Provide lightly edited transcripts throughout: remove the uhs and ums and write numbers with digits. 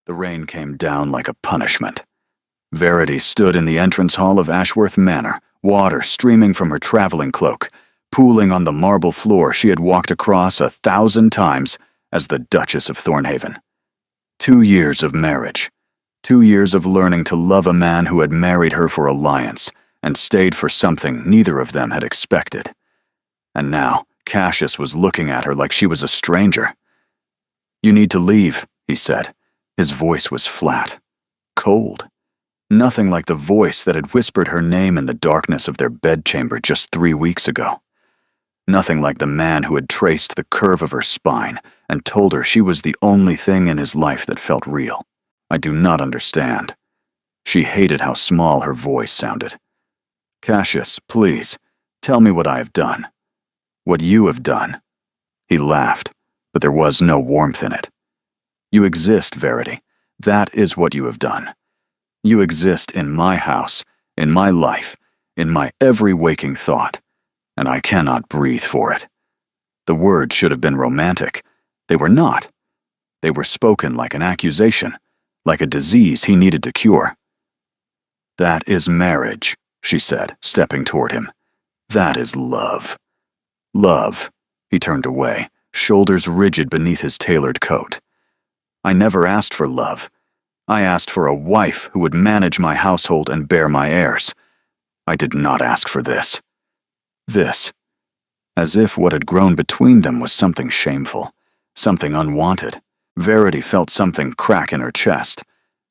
The rain came down like a punishment. Verity stood in the entrance hall of Ashworth Manor, water streaming from her traveling cloak, pooling on the marble floor she had walked across 1,000 times as the Duchess of Thornhaven. 2 years of marriage. 2 years of learning to love a man who had married her for alliance and stayed for something neither of them had expected. And now, Cassius was looking at her like she was a stranger. "You need to leave," he said. His voice was flat, cold. Nothing like the voice that had whispered her name in the darkness of their bedchamber just 3 weeks ago. Nothing like the man who had traced the curve of her spine and told her she was the only thing in his life that felt real. "I do not understand." She hated how small her voice sounded. "Cassius, please, tell me what I have done. What you have done." He laughed, but there was no warmth in it. "You exist, Verity. That is what you have done. You exist in my house, in my life, in my every waking thought, and I cannot breathe for it." The words should have been romantic. They were not. They were spoken like an accusation, like a disease he needed to cure. "That is marriage," she said, stepping toward him. "That is love." Love. He turned away, shoulders rigid beneath his tailored coat. "I never asked for love. I asked for a wife who would manage my household and bear my heirs. I did not ask for this." This. As if what had grown between them was something shameful, something unwanted. Verity felt something crack in her chest.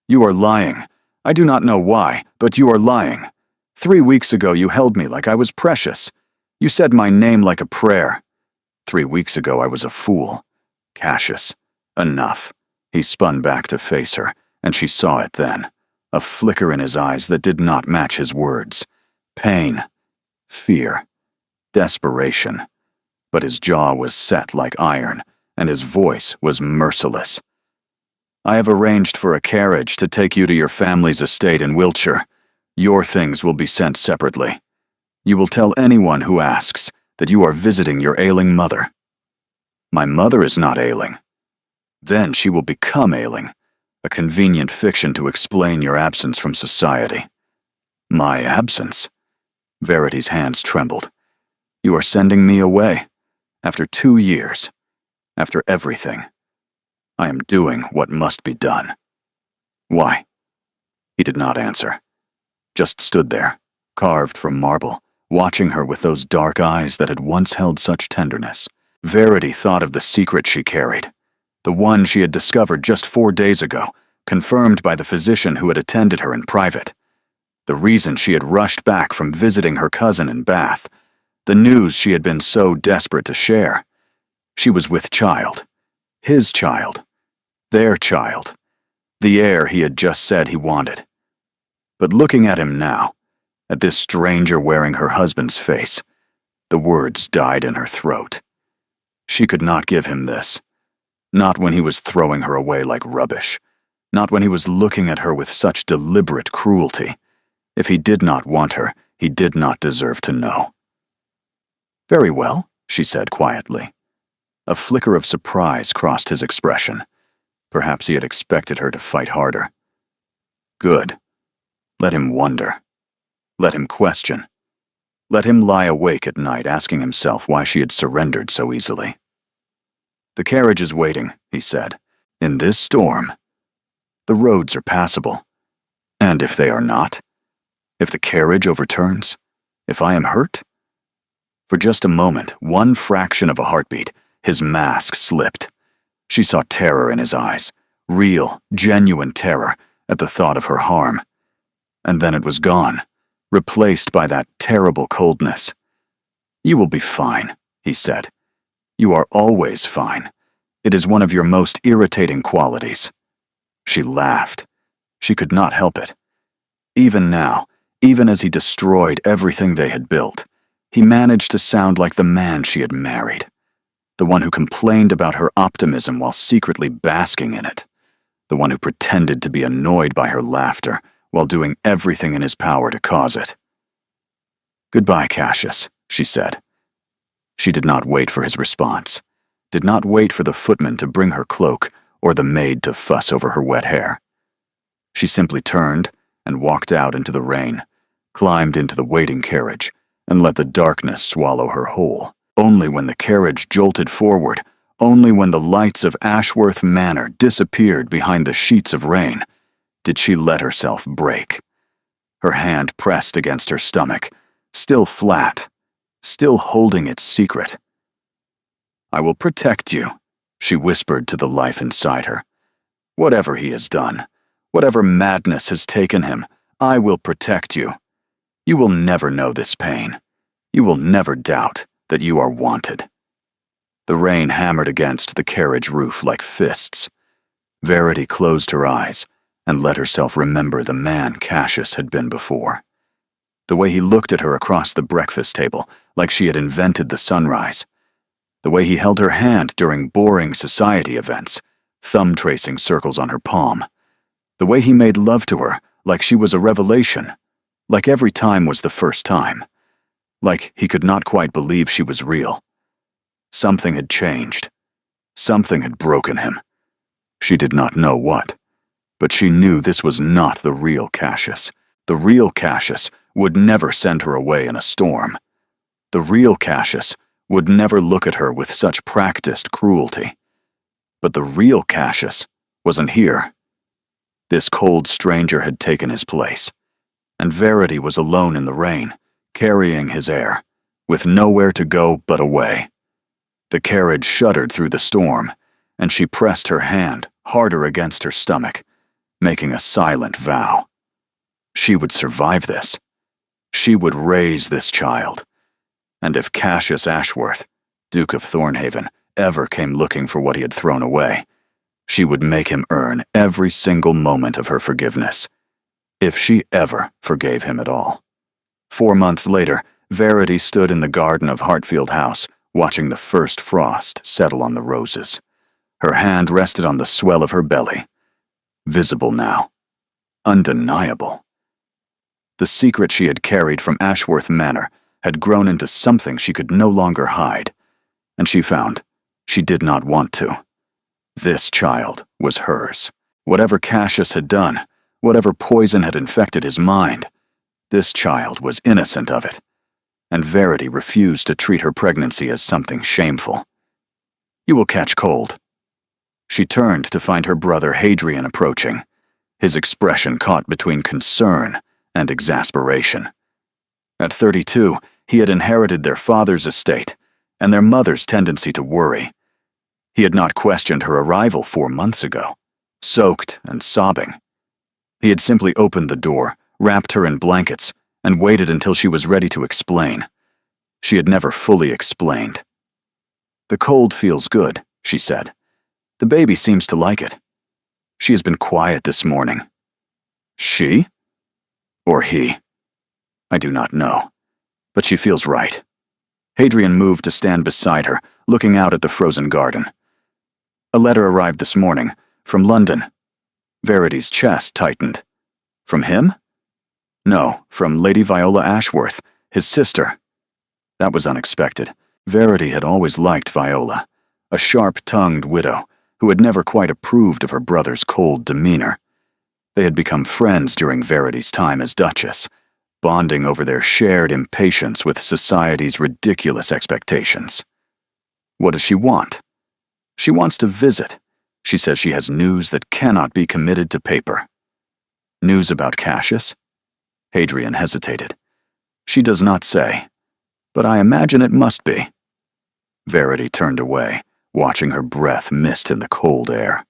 "You are lying. I do not know why, but you are lying. 3 weeks ago you held me like I was precious. You said my name like a prayer. 3 weeks ago I was a fool. Cassius, enough." He spun back to face her, and she saw it then, a flicker in his eyes that did not match his words. Pain, fear, desperation. But his jaw was set like iron, and his voice was merciless. "I have arranged for a carriage to take you to your family's estate in Wiltshire. Your things will be sent separately. You will tell anyone who asks that you are visiting your ailing mother." "My mother is not ailing." "Then she will become ailing. A convenient fiction to explain your absence from society." "My absence?" Verity's hands trembled. "You are sending me away. After 2 years. After everything. I am doing what must be done." "Why?" He did not answer. Just stood there, carved from marble, watching her with those dark eyes that had once held such tenderness. Verity thought of the secret she carried. The one she had discovered just 4 days ago, confirmed by the physician who had attended her in private. The reason she had rushed back from visiting her cousin in Bath. The news she had been so desperate to share. She was with child. His child. Their child. The heir he had just said he wanted. But looking at him now, at this stranger wearing her husband's face, the words died in her throat. She could not give him this. Not when he was throwing her away like rubbish. Not when he was looking at her with such deliberate cruelty. If he did not want her, he did not deserve to know. "Very well," she said quietly. A flicker of surprise crossed his expression. Perhaps he had expected her to fight harder. "Good. Let him wonder. Let him question. Let him lie awake at night asking himself why she had surrendered so easily." "The carriage is waiting," he said. "In this storm, the roads are passable. And if they are not? If the carriage overturns? If I am hurt?" For just a moment, one fraction of a heartbeat, his mask slipped. She saw terror in his eyes, real, genuine terror at the thought of her harm. And then it was gone, replaced by that terrible coldness. "You will be fine," he said. "You are always fine. It is one of your most irritating qualities." She laughed. She could not help it. Even now, even as he destroyed everything they had built, he managed to sound like the man she had married. The one who complained about her optimism while secretly basking in it. The one who pretended to be annoyed by her laughter while doing everything in his power to cause it. "Goodbye, Cassius," she said. She did not wait for his response, did not wait for the footman to bring her cloak or the maid to fuss over her wet hair. She simply turned and walked out into the rain, climbed into the waiting carriage, and let the darkness swallow her whole. Only when the carriage jolted forward, only when the lights of Ashworth Manor disappeared behind the sheets of rain, did she let herself break. Her hand pressed against her stomach, still flat, still holding its secret. "I will protect you," she whispered to the life inside her. "Whatever he has done, whatever madness has taken him, I will protect you. You will never know this pain. You will never doubt that you are wanted." The rain hammered against the carriage roof like fists. Verity closed her eyes and let herself remember the man Cassius had been before. The way he looked at her across the breakfast table, like she had invented the sunrise. The way he held her hand during boring society events, thumb tracing circles on her palm. The way he made love to her, like she was a revelation, like every time was the first time, like he could not quite believe she was real. Something had changed. Something had broken him. She did not know what, but she knew this was not the real Cassius. The real Cassius would never send her away in a storm. The real Cassius would never look at her with such practiced cruelty. But the real Cassius wasn't here. This cold stranger had taken his place, and Verity was alone in the rain, carrying his heir, with nowhere to go but away. The carriage shuddered through the storm, and she pressed her hand harder against her stomach, making a silent vow. She would survive this. She would raise this child. And if Cassius Ashworth, Duke of Thornhaven, ever came looking for what he had thrown away, she would make him earn every single moment of her forgiveness, if she ever forgave him at all. 4 months later, Verity stood in the garden of Hartfield House, watching the first frost settle on the roses. Her hand rested on the swell of her belly. Visible now. Undeniable. The secret she had carried from Ashworth Manor had grown into something she could no longer hide, and she found she did not want to. This child was hers. Whatever Cassius had done, whatever poison had infected his mind, this child was innocent of it, and Verity refused to treat her pregnancy as something shameful. "You will catch cold." She turned to find her brother Hadrian approaching, his expression caught between concern and exasperation. At 32, he had inherited their father's estate and their mother's tendency to worry. He had not questioned her arrival 4 months ago, soaked and sobbing. He had simply opened the door, wrapped her in blankets, and waited until she was ready to explain. She had never fully explained. "The cold feels good," she said. "The baby seems to like it. She has been quiet this morning." She? Or he? I do not know, but she feels right. Hadrian moved to stand beside her, looking out at the frozen garden. "A letter arrived this morning, from London." Verity's chest tightened. "From him?" "No, from Lady Viola Ashworth, his sister." That was unexpected. Verity had always liked Viola, a sharp-tongued widow who had never quite approved of her brother's cold demeanor. They had become friends during Verity's time as Duchess, bonding over their shared impatience with society's ridiculous expectations. What does she want? She wants to visit. She says she has news that cannot be committed to paper. News about Cassius? Hadrian hesitated. She does not say, but I imagine it must be. Verity turned away, watching her breath mist in the cold air.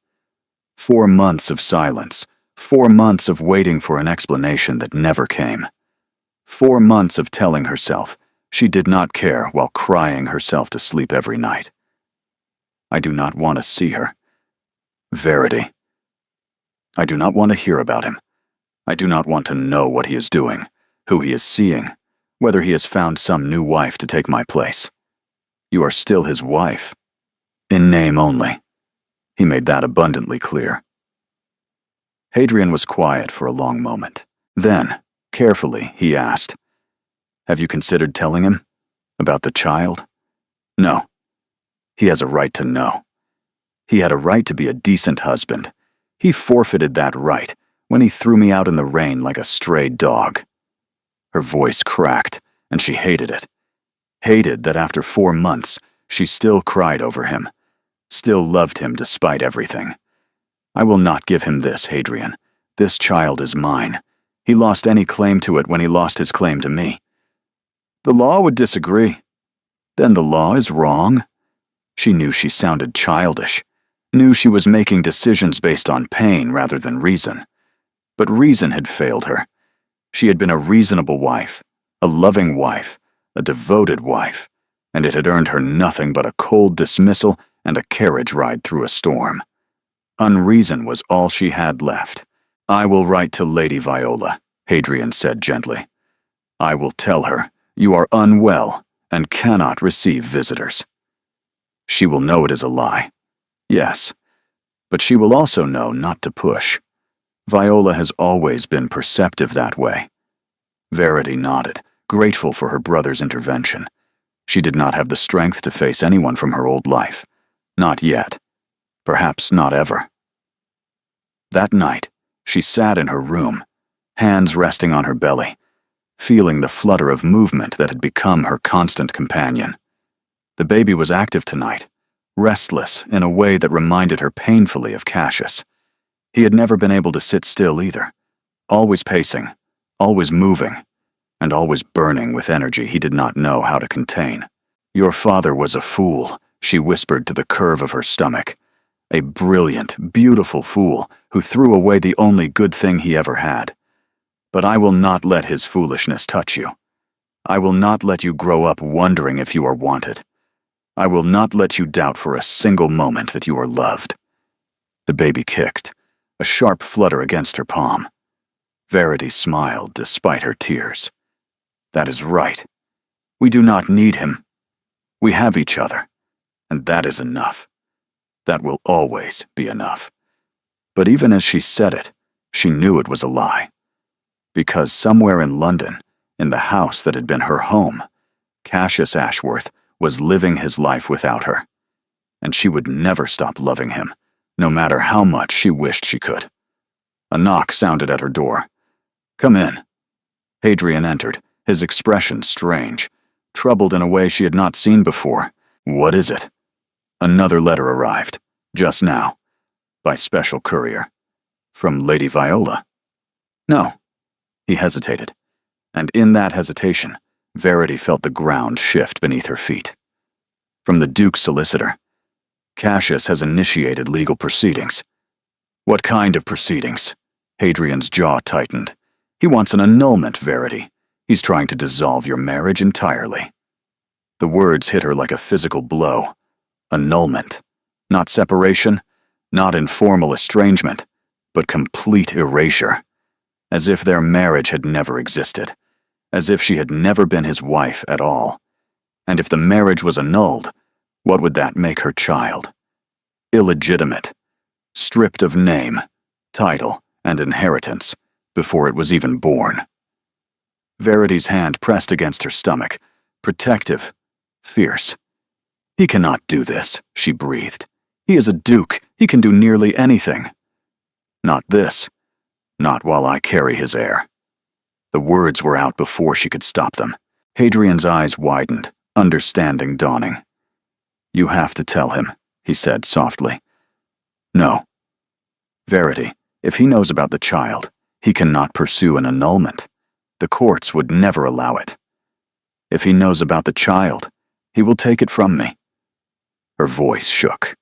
4 months of silence, 4 months of waiting for an explanation that never came. 4 months of telling herself she did not care while crying herself to sleep every night. I do not want to see her. Verity. I do not want to hear about him. I do not want to know what he is doing, who he is seeing, whether he has found some new wife to take my place. You are still his wife. In name only. He made that abundantly clear. Hadrian was quiet for a long moment. Then, carefully, he asked, "Have you considered telling him? About the child?" "No. He has a right to know. He had a right to be a decent husband. He forfeited that right when he threw me out in the rain like a stray dog. Her voice cracked, and she hated it. Hated that after 4 months, she still cried over him, still loved him despite everything. I will not give him this, Hadrian. This child is mine. He lost any claim to it when he lost his claim to me. The law would disagree. Then the law is wrong. She knew she sounded childish, knew she was making decisions based on pain rather than reason. But reason had failed her. She had been a reasonable wife, a loving wife, a devoted wife, and it had earned her nothing but a cold dismissal and a carriage ride through a storm. Unreason was all she had left. I will write to Lady Viola, Hadrian said gently. I will tell her you are unwell and cannot receive visitors. She will know it is a lie. Yes, but she will also know not to push. Viola has always been perceptive that way. Verity nodded, grateful for her brother's intervention. She did not have the strength to face anyone from her old life. Not yet. Perhaps not ever. That night, she sat in her room, hands resting on her belly, feeling the flutter of movement that had become her constant companion. The baby was active tonight, restless in a way that reminded her painfully of Cassius. He had never been able to sit still either, always pacing, always moving, and always burning with energy he did not know how to contain. Your father was a fool, she whispered to the curve of her stomach. A brilliant, beautiful fool who threw away the only good thing he ever had. But I will not let his foolishness touch you. I will not let you grow up wondering if you are wanted. I will not let you doubt for a single moment that you are loved. The baby kicked, a sharp flutter against her palm. Verity smiled despite her tears. That is right. We do not need him. We have each other, and that is enough. That will always be enough. But even as she said it, she knew it was a lie. Because somewhere in London, in the house that had been her home, Cassius Ashworth was living his life without her. And she would never stop loving him, no matter how much she wished she could. A knock sounded at her door. Come in. Hadrian entered, his expression strange, troubled in a way she had not seen before. What is it? Another letter arrived, just now, by special courier. From Lady Viola. No. He hesitated, and in that hesitation, Verity felt the ground shift beneath her feet. From the Duke's solicitor. Cassius has initiated legal proceedings. What kind of proceedings? Hadrian's jaw tightened. He wants an annulment, Verity. He's trying to dissolve your marriage entirely. The words hit her like a physical blow. Annulment. Not separation, not informal estrangement, but complete erasure. As if their marriage had never existed. As if she had never been his wife at all. And if the marriage was annulled, what would that make her child? Illegitimate. Stripped of name, title, and inheritance before it was even born. Verity's hand pressed against her stomach, protective, fierce. He cannot do this, she breathed. He is a duke. He can do nearly anything. Not this. Not while I carry his heir. The words were out before she could stop them. Hadrian's eyes widened, understanding dawning. You have to tell him, he said softly. No. Verity, if he knows about the child, he cannot pursue an annulment. The courts would never allow it. If he knows about the child, he will take it from me. Her voice shook.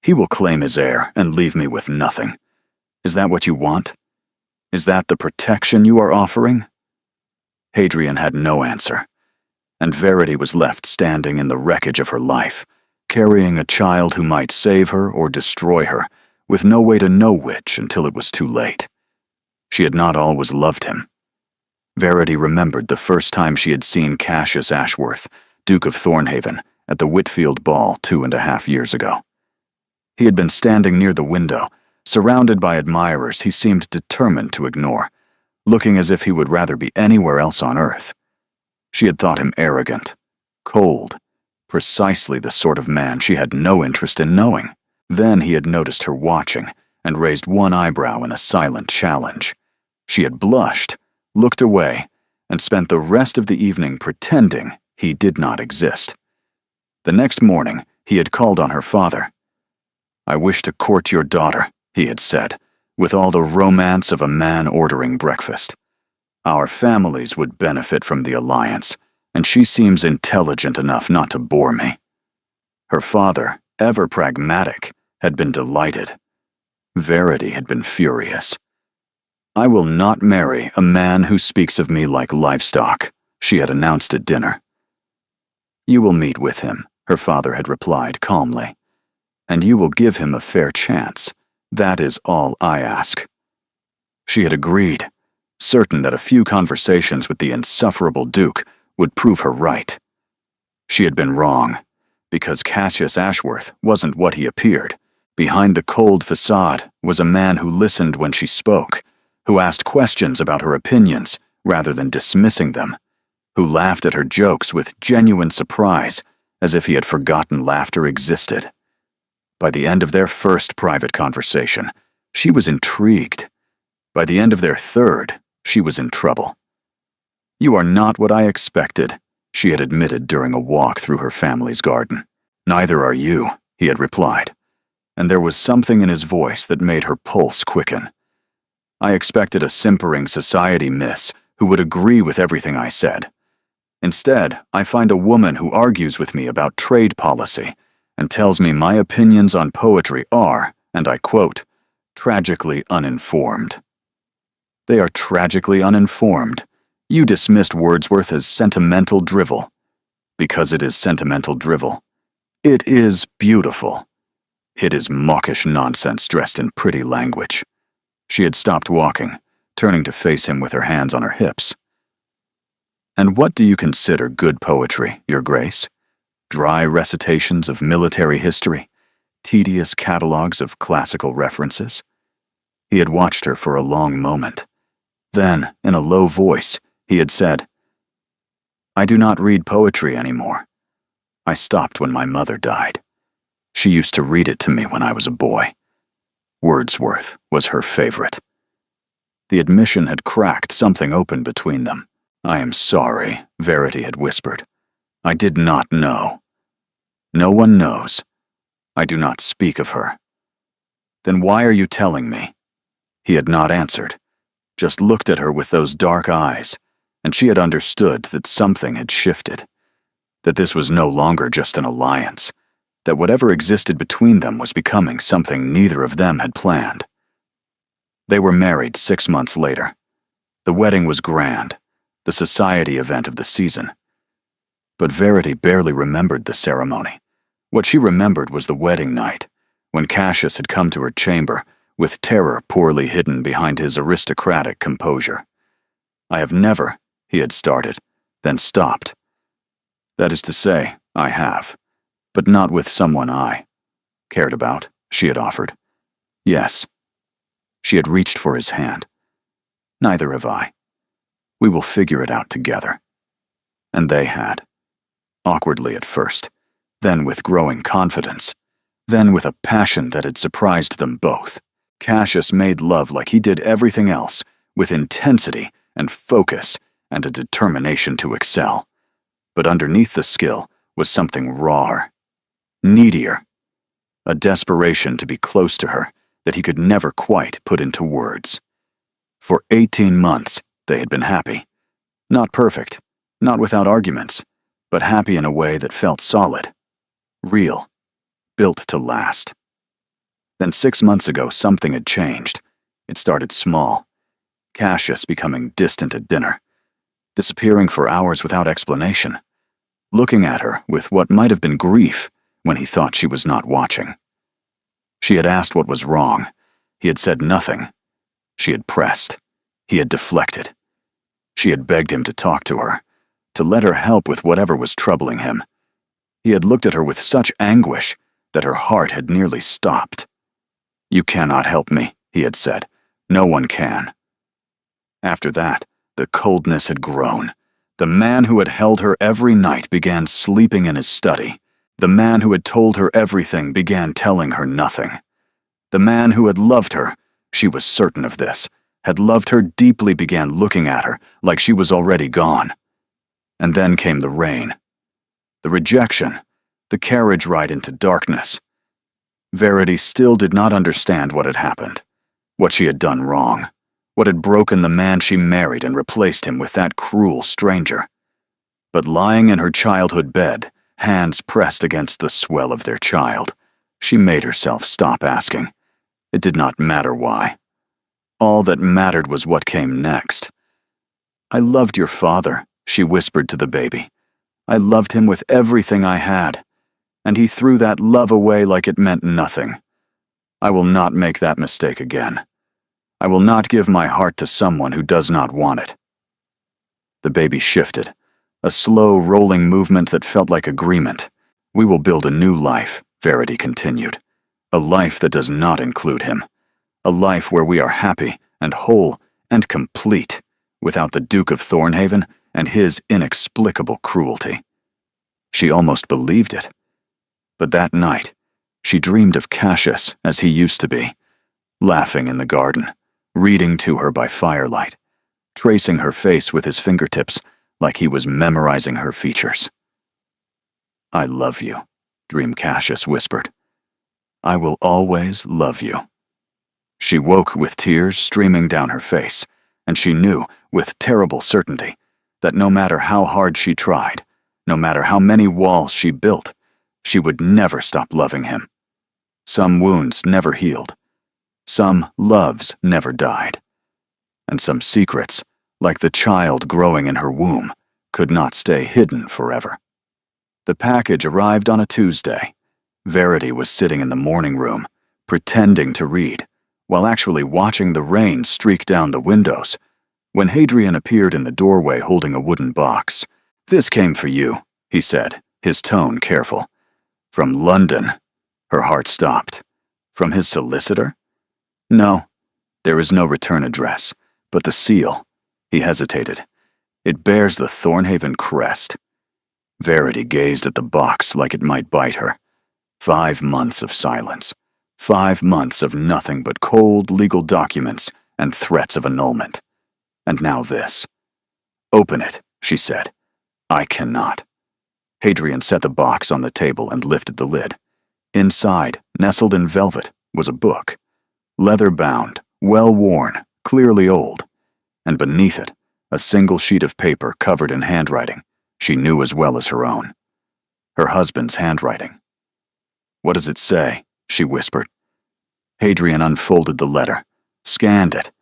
He will claim his heir and leave me with nothing. Is that what you want? Is that the protection you are offering? Hadrian had no answer, and Verity was left standing in the wreckage of her life, carrying a child who might save her or destroy her, with no way to know which until it was too late. She had not always loved him. Verity remembered the first time she had seen Cassius Ashworth, Duke of Thornhaven, at the Whitfield ball 2.5 years ago. He had been standing near the window, surrounded by admirers he seemed determined to ignore, looking as if he would rather be anywhere else on earth. She had thought him arrogant, cold, precisely the sort of man she had no interest in knowing. Then he had noticed her watching and raised one eyebrow in a silent challenge. She had blushed, looked away, and spent the rest of the evening pretending he did not exist. The next morning, he had called on her father. "I wish to court your daughter," he had said, with all the romance of a man ordering breakfast. "Our families would benefit from the alliance, and she seems intelligent enough not to bore me." Her father, ever pragmatic, had been delighted. Verity had been furious. "I will not marry a man who speaks of me like livestock," she had announced at dinner. "You will meet with him," her father had replied calmly, "and you will give him a fair chance. That is all I ask." She had agreed, certain that a few conversations with the insufferable Duke would prove her right. She had been wrong, because Cassius Ashworth wasn't what he appeared. Behind the cold facade was a man who listened when she spoke, who asked questions about her opinions rather than dismissing them, who laughed at her jokes with genuine surprise, as if he had forgotten laughter existed. By the end of their first private conversation, she was intrigued. By the end of their third, she was in trouble. "You are not what I expected," she had admitted during a walk through her family's garden. "Neither are you," he had replied, and there was something in his voice that made her pulse quicken. "I expected a simpering society miss who would agree with everything I said. Instead, I find a woman who argues with me about trade policy and tells me my opinions on poetry are, and I quote, tragically uninformed." They are tragically uninformed. You dismissed Wordsworth as sentimental drivel. Because it is sentimental drivel. It is beautiful. It is mawkish nonsense dressed in pretty language. She had stopped walking, turning to face him with her hands on her hips. "And what do you consider good poetry, Your Grace? Dry recitations of military history? Tedious catalogues of classical references?" He had watched her for a long moment. Then, in a low voice, he had said, "I do not read poetry anymore. I stopped when my mother died. She used to read it to me when I was a boy. Wordsworth was her favorite." The admission had cracked something open between them. "I am sorry," Verity had whispered. "I did not know." "No one knows. I do not speak of her." "Then why are you telling me?" He had not answered, just looked at her with those dark eyes, and she had understood that something had shifted, that this was no longer just an alliance, that whatever existed between them was becoming something neither of them had planned. They were married 6 months later. The wedding was grand, the society event of the season. But Verity barely remembered the ceremony. What she remembered was the wedding night, when Cassius had come to her chamber, with terror poorly hidden behind his aristocratic composure. "I have never," he had started, then stopped. "That is to say, I have, but not with someone I cared about," she had offered. "Yes." She had reached for his hand. "Neither have I. We will figure it out together." And they had. Awkwardly at first, then with growing confidence, then with a passion that had surprised them both. Cassius made love like he did everything else, with intensity and focus and a determination to excel. But underneath the skill was something rawer, needier, a desperation to be close to her that he could never quite put into words. For 18 months, they had been happy. Not perfect, not without arguments, but happy in a way that felt solid, real, built to last. Then 6 months ago, something had changed. It started small. Cassius becoming distant at dinner, disappearing for hours without explanation, looking at her with what might have been grief when he thought she was not watching. She had asked what was wrong. He had said nothing. She had pressed. He had deflected. She had begged him to talk to her, to let her help with whatever was troubling him. He had looked at her with such anguish that her heart had nearly stopped. "You cannot help me," he had said. "No one can." After that, the coldness had grown. The man who had held her every night began sleeping in his study. The man who had told her everything began telling her nothing. The man who had loved her, she was certain of this, had loved her deeply, began looking at her like she was already gone. And then came the rain. The rejection. The carriage ride into darkness. Verity still did not understand what had happened, what she had done wrong, what had broken the man she married and replaced him with that cruel stranger. But lying in her childhood bed, hands pressed against the swell of their child, she made herself stop asking. It did not matter why. All that mattered was what came next. "I loved your father," she whispered to the baby. "I loved him with everything I had, and he threw that love away like it meant nothing. I will not make that mistake again. I will not give my heart to someone who does not want it." The baby shifted, a slow, rolling movement that felt like agreement. "We will build a new life," Verity continued. "A life that does not include him. A life where we are happy and whole and complete, without the Duke of Thornhaven and his inexplicable cruelty." She almost believed it. But that night, she dreamed of Cassius as he used to be, laughing in the garden, reading to her by firelight, tracing her face with his fingertips like he was memorizing her features. "I love you," Dream Cassius whispered. "I will always love you." She woke with tears streaming down her face, and she knew, with terrible certainty, that no matter how hard she tried, no matter how many walls she built, she would never stop loving him. Some wounds never healed. Some loves never died. And some secrets, like the child growing in her womb, could not stay hidden forever. The package arrived on a Tuesday. Verity was sitting in the morning room, pretending to read, while actually watching the rain streak down the windows, when Hadrian appeared in the doorway holding a wooden box. "This came for you," he said, his tone careful. "From London." Her heart stopped. From his solicitor? "No, there is no return address, but the seal." He hesitated. "It bears the Thornhaven crest." Verity gazed at the box like it might bite her. 5 months of silence. 5 months of nothing but cold legal documents and threats of annulment. And now this. "Open it," she said. "I cannot." Hadrian set the box on the table and lifted the lid. Inside, nestled in velvet, was a book. Leather-bound, well-worn, clearly old. And beneath it, a single sheet of paper covered in handwriting she knew as well as her own. Her husband's handwriting. "What does it say?" she whispered. Hadrian unfolded the letter, scanned it,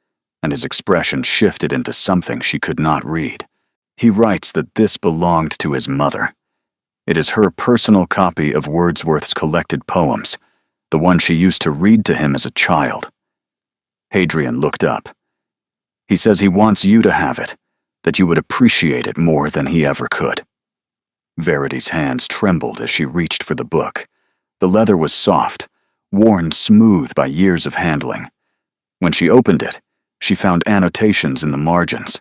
and his expression shifted into something she could not read. "He writes that this belonged to his mother. It is her personal copy of Wordsworth's collected poems, the one she used to read to him as a child." Hadrian looked up. "He says he wants you to have it, that you would appreciate it more than he ever could." Verity's hands trembled as she reached for the book. The leather was soft, worn smooth by years of handling. When she opened it, she found annotations in the margins.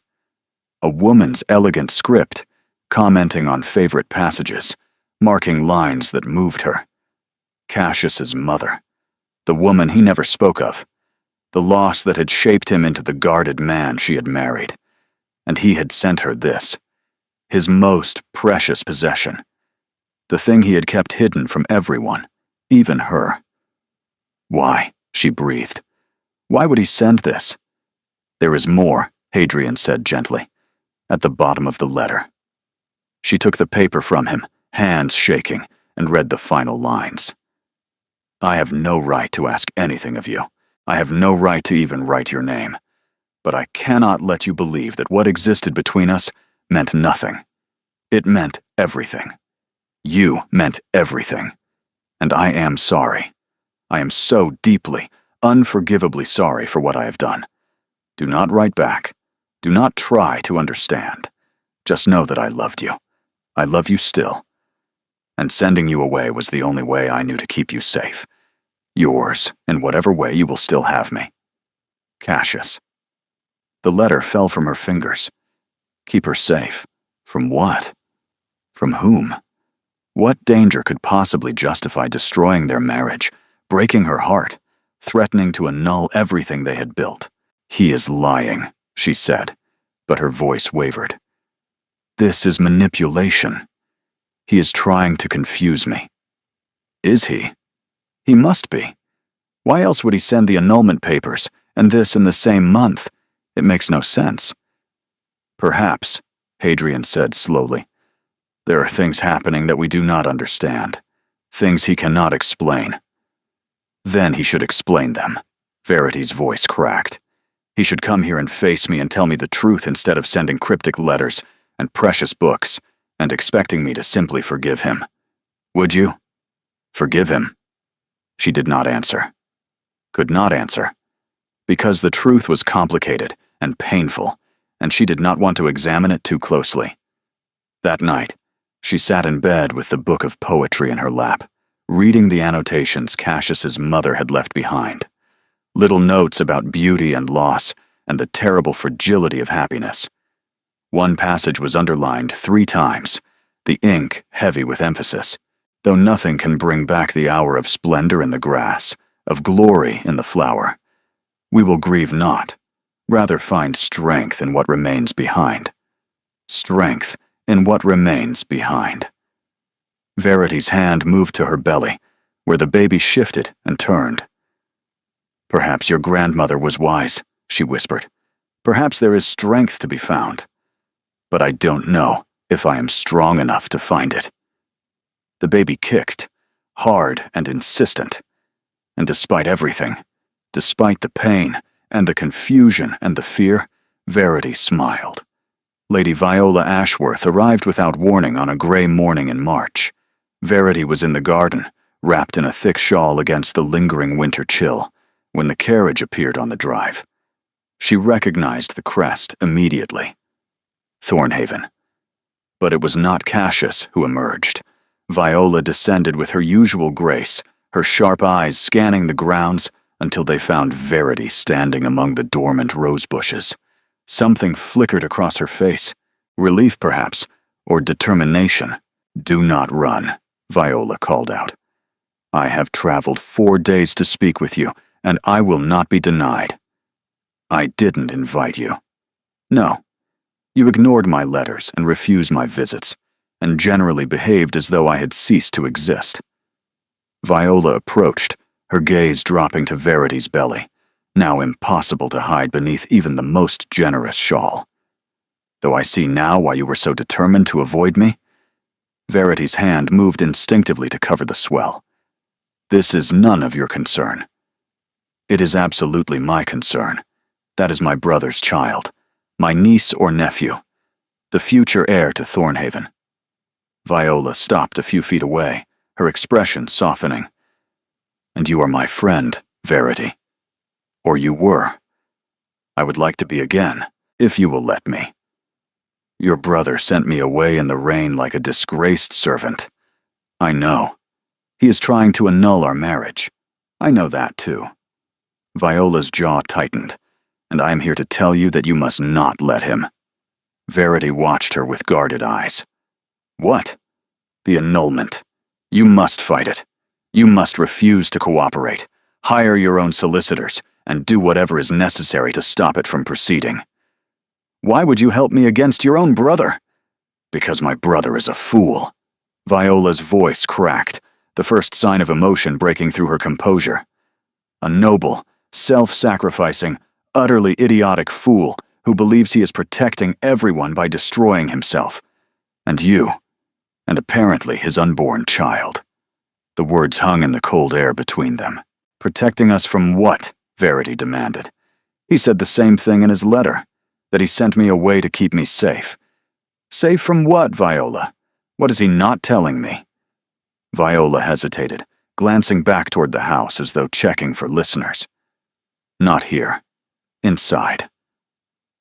A woman's elegant script, commenting on favorite passages, marking lines that moved her. Cassius's mother, the woman he never spoke of, the loss that had shaped him into the guarded man she had married. And he had sent her this, his most precious possession, the thing he had kept hidden from everyone, even her. "Why?" she breathed. "Why would he send this?" "There is more," Hadrian said gently, "at the bottom of the letter." She took the paper from him, hands shaking, and read the final lines. "I have no right to ask anything of you. I have no right to even write your name. But I cannot let you believe that what existed between us meant nothing. It meant everything. You meant everything. And I am sorry. I am so deeply, unforgivably sorry for what I have done. Do not write back. Do not try to understand. Just know that I loved you. I love you still. And sending you away was the only way I knew to keep you safe. Yours, in whatever way you will still have me. Cassius." The letter fell from her fingers. Keep her safe. From what? From whom? What danger could possibly justify destroying their marriage, breaking her heart, threatening to annul everything they had built? "He is lying," she said, but her voice wavered. "This is manipulation. He is trying to confuse me." "Is he?" "He must be. Why else would he send the annulment papers, and this in the same month? It makes no sense." "Perhaps," Hadrian said slowly. "There are things happening that we do not understand, things he cannot explain." "Then he should explain them." Verity's voice cracked. "He should come here and face me and tell me the truth instead of sending cryptic letters and precious books and expecting me to simply forgive him. Would you? Forgive him?" She did not answer. Could not answer. Because the truth was complicated and painful, and she did not want to examine it too closely. That night, she sat in bed with the book of poetry in her lap, reading the annotations Cassius's mother had left behind. Little notes about beauty and loss and the terrible fragility of happiness. One passage was underlined 3 times, the ink heavy with emphasis. "Though nothing can bring back the hour of splendor in the grass, of glory in the flower, we will grieve not, rather find strength in what remains behind." Strength in what remains behind. Verity's hand moved to her belly, where the baby shifted and turned. "Perhaps your grandmother was wise," she whispered. "Perhaps there is strength to be found. But I don't know if I am strong enough to find it." The baby kicked, hard and insistent. And despite everything, despite the pain and the confusion and the fear, Verity smiled. Lady Viola Ashworth arrived without warning on a gray morning in March. Verity was in the garden, wrapped in a thick shawl against the lingering winter chill, when the carriage appeared on the drive. She recognized the crest immediately. Thornhaven. But it was not Cassius who emerged. Viola descended with her usual grace, her sharp eyes scanning the grounds until they found Verity standing among the dormant rose bushes. Something flickered across her face, relief perhaps, or determination. "Do not run," Viola called out. "I have traveled 4 days to speak with you, and I will not be denied." "I didn't invite you." "No. You ignored my letters and refused my visits, and generally behaved as though I had ceased to exist." Viola approached, her gaze dropping to Verity's belly, now impossible to hide beneath even the most generous shawl. "Though I see now why you were so determined to avoid me?" Verity's hand moved instinctively to cover the swell. "This is none of your concern." "It is absolutely my concern. That is my brother's child, my niece or nephew, the future heir to Thornhaven." Viola stopped a few feet away, her expression softening. "And you are my friend, Verity. Or you were. I would like to be again, if you will let me. Your brother sent me away in the rain like a disgraced servant. I know. He is trying to annul our marriage. I know that too." Viola's jaw tightened, "and I am here to tell you that you must not let him." Verity watched her with guarded eyes. "What?" "The annulment. You must fight it. You must refuse to cooperate, hire your own solicitors, and do whatever is necessary to stop it from proceeding." "Why would you help me against your own brother?" "Because my brother is a fool." Viola's voice cracked, the first sign of emotion breaking through her composure. "A noble, self-sacrificing, utterly idiotic fool who believes he is protecting everyone by destroying himself. And you, and apparently his unborn child." The words hung in the cold air between them. "Protecting us from what?" Verity demanded. "He said the same thing in his letter, that he sent me away to keep me safe." "Safe from what, Viola? What is he not telling me?" Viola hesitated, glancing back toward the house as though checking for listeners. "Not here. Inside.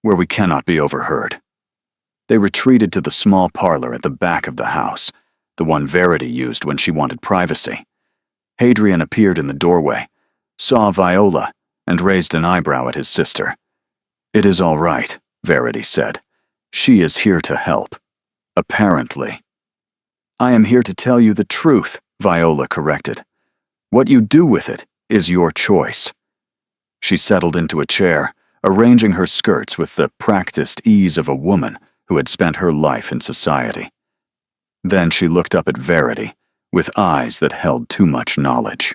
Where we cannot be overheard." They retreated to the small parlor at the back of the house, the one Verity used when she wanted privacy. Hadrian appeared in the doorway, saw Viola, and raised an eyebrow at his sister. "It is all right," Verity said. "She is here to help. Apparently." I am here to tell you the truth, Viola corrected. What you do with it is your choice. She settled into a chair, arranging her skirts with the practiced ease of a woman who had spent her life in society. Then she looked up at Verity, with eyes that held too much knowledge.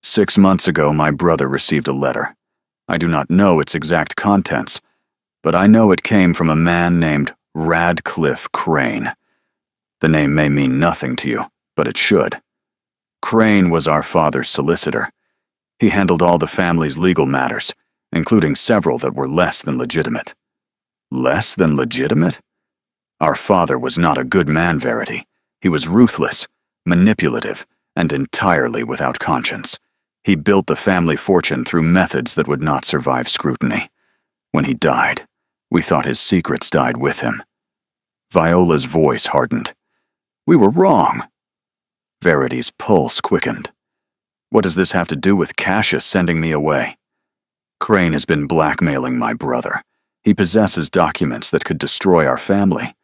6 months ago, my brother received a letter. I do not know its exact contents, but I know it came from a man named Radcliffe Crane. The name may mean nothing to you, but it should. Crane was our father's solicitor. He handled all the family's legal matters, including several that were less than legitimate. Less than legitimate? Our father was not a good man, Verity. He was ruthless, manipulative, and entirely without conscience. He built the family fortune through methods that would not survive scrutiny. When he died, we thought his secrets died with him. Viola's voice hardened. We were wrong. Verity's pulse quickened. What does this have to do with Cassius sending me away? Crane has been blackmailing my brother. He possesses documents that could destroy our family.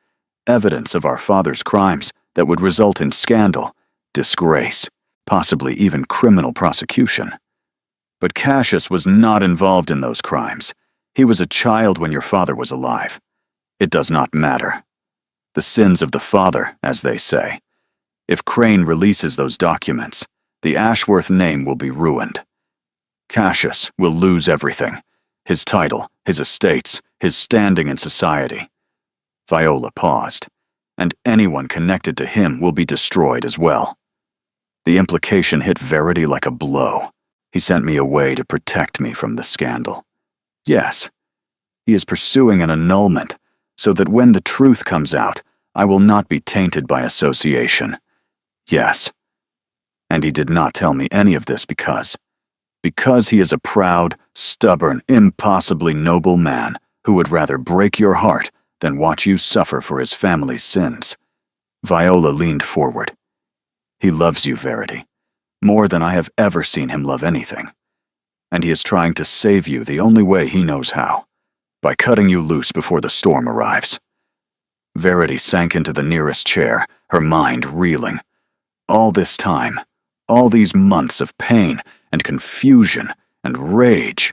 Evidence of our father's crimes that would result in scandal, disgrace, possibly even criminal prosecution. But Cassius was not involved in those crimes. He was a child when your father was alive. It does not matter. The sins of the father, as they say. If Crane releases those documents, the Ashworth name will be ruined. Cassius will lose everything. His title, his estates, his standing in society. Viola paused, and anyone connected to him will be destroyed as well. The implication hit Verity like a blow. He sent me away to protect me from the scandal. Yes, he is pursuing an annulment, so that when the truth comes out, I will not be tainted by association. Yes. And he did not tell me any of this because he is a proud, stubborn, impossibly noble man who would rather break your heart than watch you suffer for his family's sins. Viola leaned forward. He loves you, Verity, more than I have ever seen him love anything. And he is trying to save you the only way he knows how, by cutting you loose before the storm arrives. Verity sank into the nearest chair, her mind reeling. All this time, all these months of pain and confusion and rage.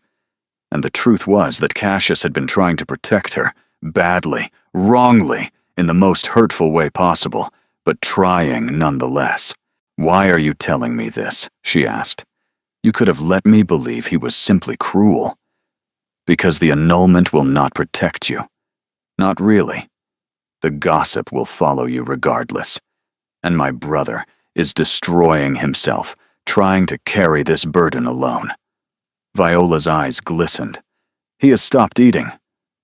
And the truth was that Cassius had been trying to protect her, badly, wrongly, in the most hurtful way possible, but trying nonetheless. Why are you telling me this? She asked. You could have let me believe he was simply cruel. Because the annulment will not protect you. Not really. The gossip will follow you regardless. And my brother is destroying himself, trying to carry this burden alone. Viola's eyes glistened. He has stopped eating,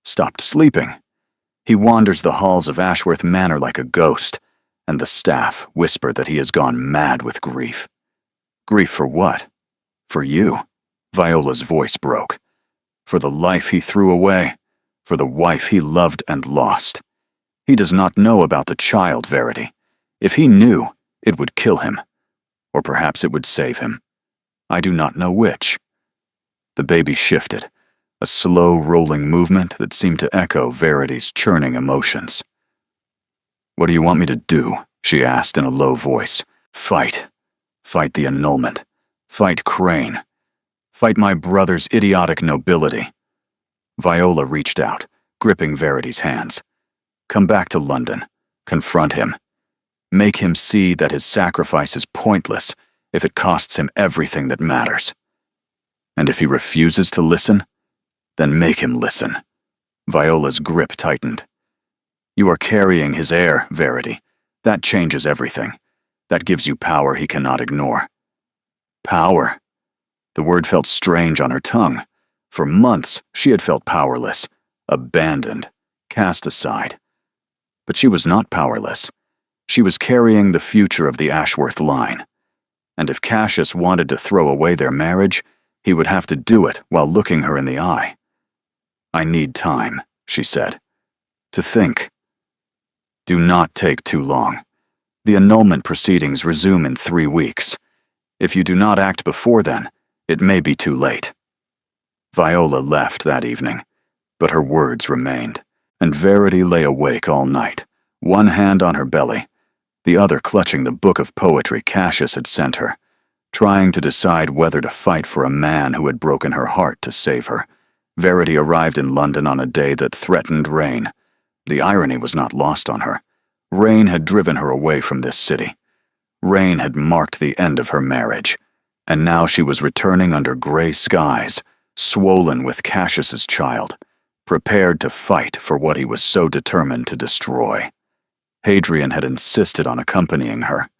stopped sleeping. He wanders the halls of Ashworth Manor like a ghost, and the staff whisper that he has gone mad with grief. Grief for what? For you. Viola's voice broke. For the life he threw away, for the wife he loved and lost. He does not know about the child, Verity. If he knew, it would kill him. Or perhaps it would save him. I do not know which. The baby shifted, a slow rolling movement that seemed to echo Verity's churning emotions. What do you want me to do? She asked in a low voice. Fight. Fight the annulment. Fight Crane. Fight my brother's idiotic nobility. Viola reached out, gripping Verity's hands. Come back to London. Confront him. Make him see that his sacrifice is pointless if it costs him everything that matters. And if he refuses to listen, then make him listen. Viola's grip tightened. You are carrying his heir, Verity. That changes everything. That gives you power he cannot ignore. Power. The word felt strange on her tongue. For months, she had felt powerless, abandoned, cast aside. But she was not powerless. She was carrying the future of the Ashworth line. And if Cassius wanted to throw away their marriage, he would have to do it while looking her in the eye. I need time, she said, to think. Do not take too long. The annulment proceedings resume in 3 weeks. If you do not act before then, it may be too late. Viola left that evening, but her words remained, and Verity lay awake all night, one hand on her belly, the other clutching the book of poetry Cassius had sent her, trying to decide whether to fight for a man who had broken her heart to save her. Verity arrived in London on a day that threatened rain. The irony was not lost on her. Rain had driven her away from this city. Rain had marked the end of her marriage, and now she was returning under gray skies, swollen with Cassius's child, prepared to fight for what he was so determined to destroy. Hadrian had insisted on accompanying her.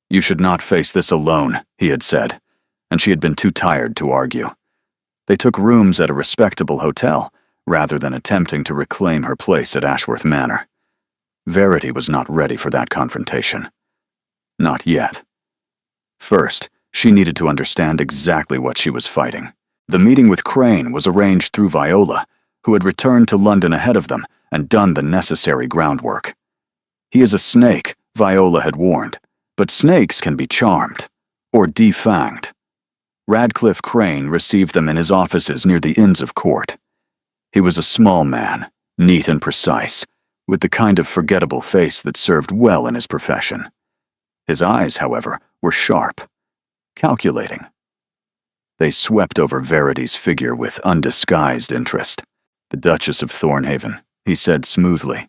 "You should not face this alone," he had said, and she had been too tired to argue. They took rooms at a respectable hotel, rather than attempting to reclaim her place at Ashworth Manor. Verity was not ready for that confrontation. Not yet. First, she needed to understand exactly what she was fighting. The meeting with Crane was arranged through Viola, who had returned to London ahead of them and done the necessary groundwork. He is a snake, Viola had warned, but snakes can be charmed, or defanged. Radcliffe Crane received them in his offices near the Inns of Court. He was a small man, neat and precise, with the kind of forgettable face that served well in his profession. His eyes, however, were sharp, calculating. They swept over Verity's figure with undisguised interest. "The Duchess of Thornhaven," he said smoothly.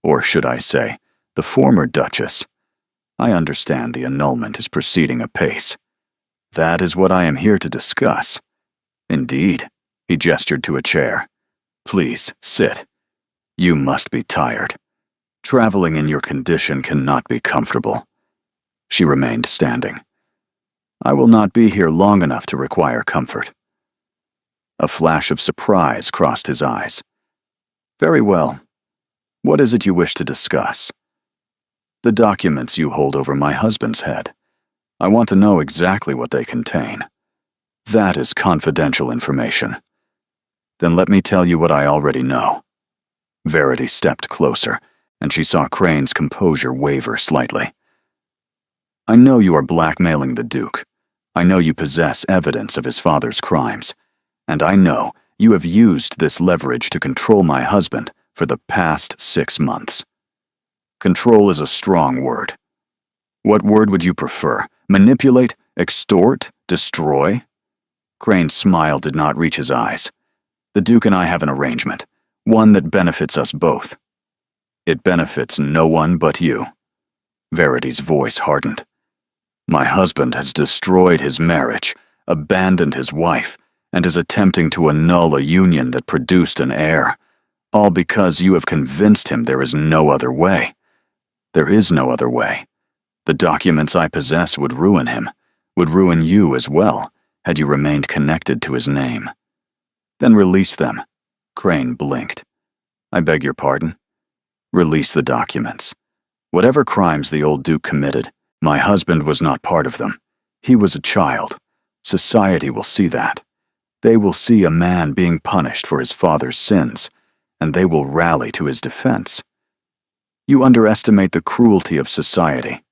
"Or should I say, the former Duchess. I understand the annulment is proceeding apace. That is what I am here to discuss." "Indeed," he gestured to a chair. "Please, sit. You must be tired. Traveling in your condition cannot be comfortable." She remained standing. "I will not be here long enough to require comfort." A flash of surprise crossed his eyes. "Very well. What is it you wish to discuss?" "The documents you hold over my husband's head. I want to know exactly what they contain. That is confidential information." "Then let me tell you what I already know." Verity stepped closer, and she saw Crane's composure waver slightly. "I know you are blackmailing the Duke. I know you possess evidence of his father's crimes. And I know you have used this leverage to control my husband for the past 6 months. Control is a strong word. What word would you prefer? Manipulate, extort, destroy?" Crane's smile did not reach his eyes. "The Duke and I have an arrangement, one that benefits us both." "It benefits no one but you." Verity's voice hardened. "My husband has destroyed his marriage, abandoned his wife, and is attempting to annul a union that produced an heir, all because you have convinced him there is no other way. There is no other way. The documents I possess would ruin him, would ruin you as well, had you remained connected to his name." "Then release them." Crane blinked. "I beg your pardon?" "Release the documents. Whatever crimes the old Duke committed, my husband was not part of them. He was a child. Society will see that. They will see a man being punished for his father's sins, and they will rally to his defense. You underestimate the cruelty of society,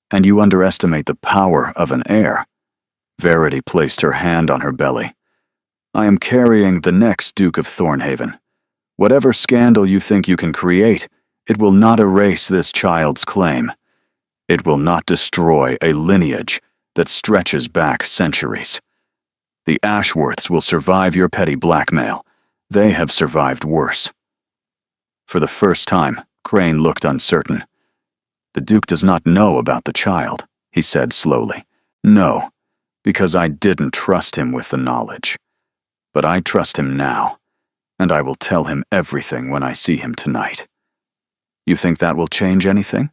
and you underestimate the power of an heir." Verity placed her hand on her belly. "I am carrying the next Duke of Thornhaven. Whatever scandal you think you can create, it will not erase this child's claim. It will not destroy a lineage that stretches back centuries. The Ashworths will survive your petty blackmail. They have survived worse." For the first time, Crane looked uncertain. "The Duke does not know about the child," he said slowly. "No, because I didn't trust him with the knowledge. But I trust him now, and I will tell him everything when I see him tonight." "You think that will change anything?"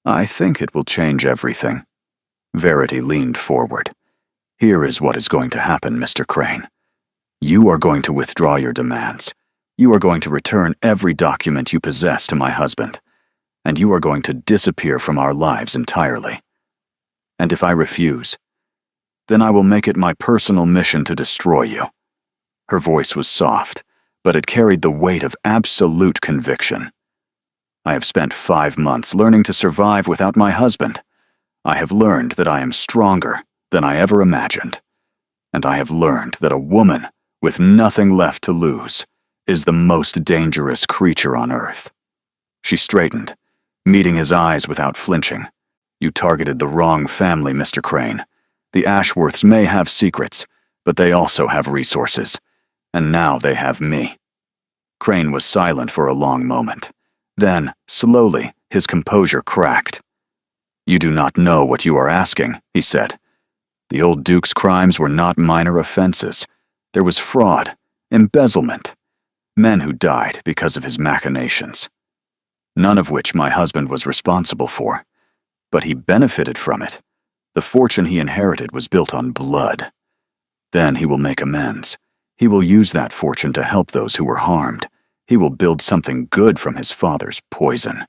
"I think it will change everything." Verity leaned forward. "Here is what is going to happen, Mr. Crane. You are going to withdraw your demands. You are going to return every document you possess to my husband, and you are going to disappear from our lives entirely. And if I refuse, then I will make it my personal mission to destroy you." Her voice was soft, but it carried the weight of absolute conviction. "I have spent 5 months learning to survive without my husband. I have learned that I am stronger than I ever imagined. And I have learned that a woman with nothing left to lose is the most dangerous creature on earth." She straightened, meeting his eyes without flinching. "You targeted the wrong family, Mr. Crane. The Ashworths may have secrets, but they also have resources. And now they have me." Crane was silent for a long moment. Then, slowly, his composure cracked. "You do not know what you are asking," he said. "The old Duke's crimes were not minor offenses. There was fraud, embezzlement, men who died because of his machinations. None of which my husband was responsible for. But he benefited from it. The fortune he inherited was built on blood. Then he will make amends. He will use that fortune to help those who were harmed. He will build something good from his father's poison."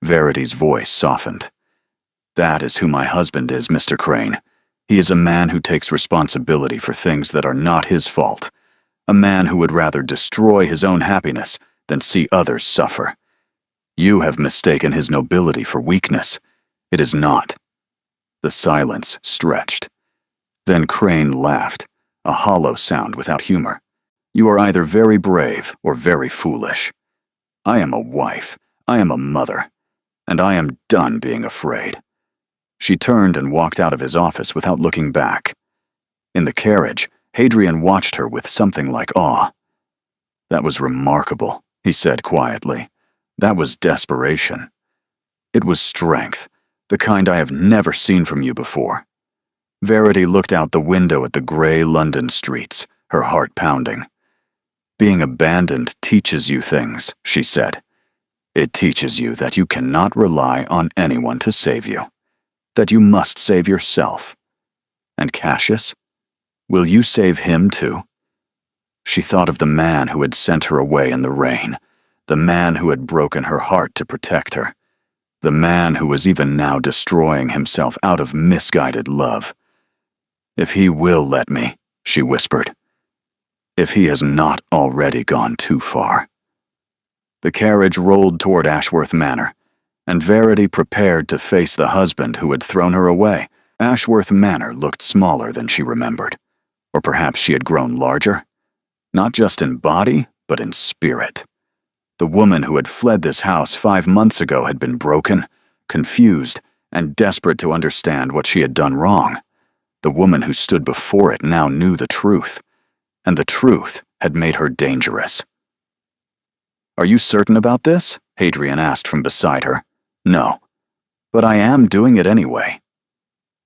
Verity's voice softened. "That is who my husband is, Mr. Crane. He is a man who takes responsibility for things that are not his fault. A man who would rather destroy his own happiness than see others suffer. You have mistaken his nobility for weakness. It is not." The silence stretched. Then Crane laughed, a hollow sound without humor. "You are either very brave or very foolish. I am a wife, I am a mother, and I am done being afraid." She turned and walked out of his office without looking back. In the carriage, Hadrian watched her with something like awe. "That was remarkable," he said quietly. "That was desperation. It was strength, the kind I have never seen from you before." Verity looked out the window at the gray London streets, her heart pounding. "Being abandoned teaches you things," she said. "It teaches you that you cannot rely on anyone to save you, that you must save yourself. And Cassius? Will you save him too?" She thought of the man who had sent her away in the rain, the man who had broken her heart to protect her, the man who was even now destroying himself out of misguided love. "If he will let me," she whispered. "If he has not already gone too far." The carriage rolled toward Ashworth Manor, and Verity prepared to face the husband who had thrown her away. Ashworth Manor looked smaller than she remembered. Or perhaps she had grown larger. Not just in body, but in spirit. The woman who had fled this house 5 months ago had been broken, confused, and desperate to understand what she had done wrong. The woman who stood before it now knew the truth, and the truth had made her dangerous. "Are you certain about this?" Hadrian asked from beside her. "No, but I am doing it anyway."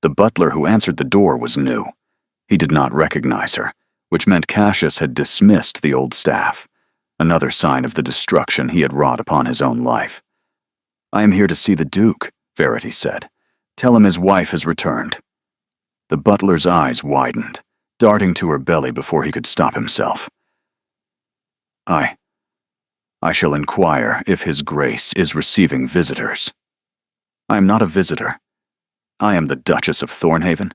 The butler who answered the door was new. He did not recognize her, which meant Cassius had dismissed the old staff, another sign of the destruction he had wrought upon his own life. "I am here to see the Duke," Verity said. "Tell him his wife has returned." The butler's eyes widened, darting to her belly before he could stop himself. I shall inquire if his grace is receiving visitors." "I am not a visitor. I am the Duchess of Thornhaven,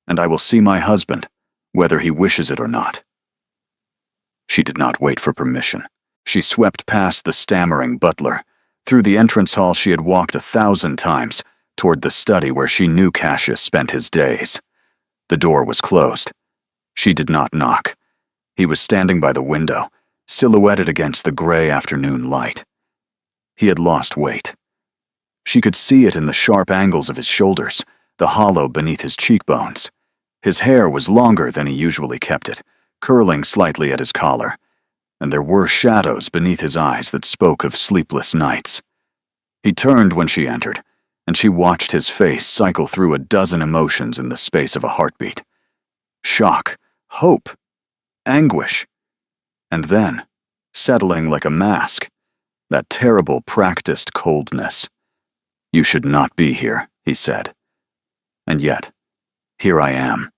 and I will see my husband, whether he wishes it or not." She did not wait for permission. She swept past the stammering butler, through the entrance hall she had walked 1,000 times, toward the study where she knew Cassius spent his days. The door was closed. She did not knock. He was standing by the window, silhouetted against the gray afternoon light. He had lost weight. She could see it in the sharp angles of his shoulders, the hollow beneath his cheekbones. His hair was longer than he usually kept it, curling slightly at his collar, and there were shadows beneath his eyes that spoke of sleepless nights. He turned when she entered, and she watched his face cycle through a dozen emotions in the space of a heartbeat. Shock, hope, anguish, and then, settling like a mask, that terrible practiced coldness. "You should not be here," he said. "And yet, here I am."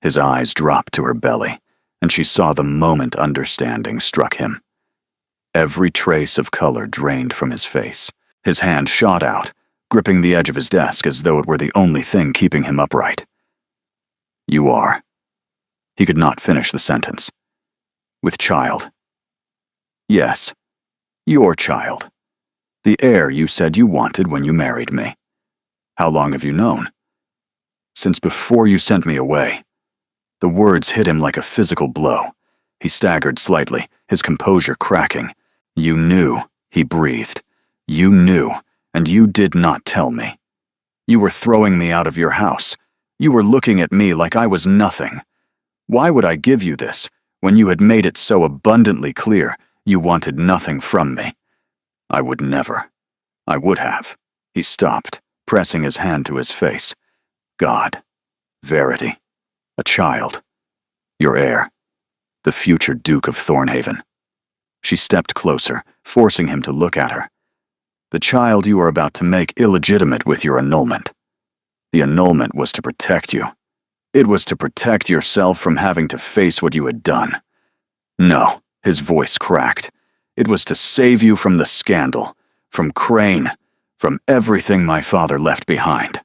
His eyes dropped to her belly, and she saw the moment understanding struck him. Every trace of color drained from his face. His hand shot out, gripping the edge of his desk as though it were the only thing keeping him upright. "You are." He could not finish the sentence. "With child." "Yes, your child. The heir you said you wanted when you married me. How long have you known?" "Since before you sent me away." The words hit him like a physical blow. He staggered slightly, his composure cracking. "You knew," he breathed. You knew, and you did not tell me. You were throwing me out of your house. You were looking at me like I was nothing. Why would I give you this when you had made it so abundantly clear you wanted nothing from me? I would never. I would have. He stopped, pressing his hand to his face. God. Verity. A child. Your heir. The future Duke of Thornhaven. She stepped closer, forcing him to look at her. The child you were about to make illegitimate with your annulment. The annulment was to protect you. It was to protect yourself from having to face what you had done. No, his voice cracked. It was to save you from the scandal, from Crane, from everything my father left behind.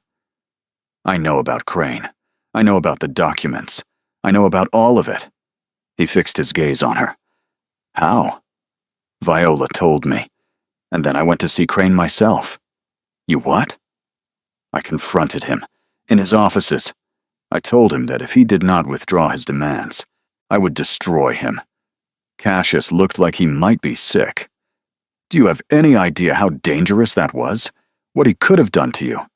I know about Crane. I know about the documents. I know about all of it. He fixed his gaze on her. How? Viola told me, and then I went to see Crane myself. You what? I confronted him, in his offices. I told him that if he did not withdraw his demands, I would destroy him. Cassius looked like he might be sick. Do you have any idea how dangerous that was? What he could have done to you?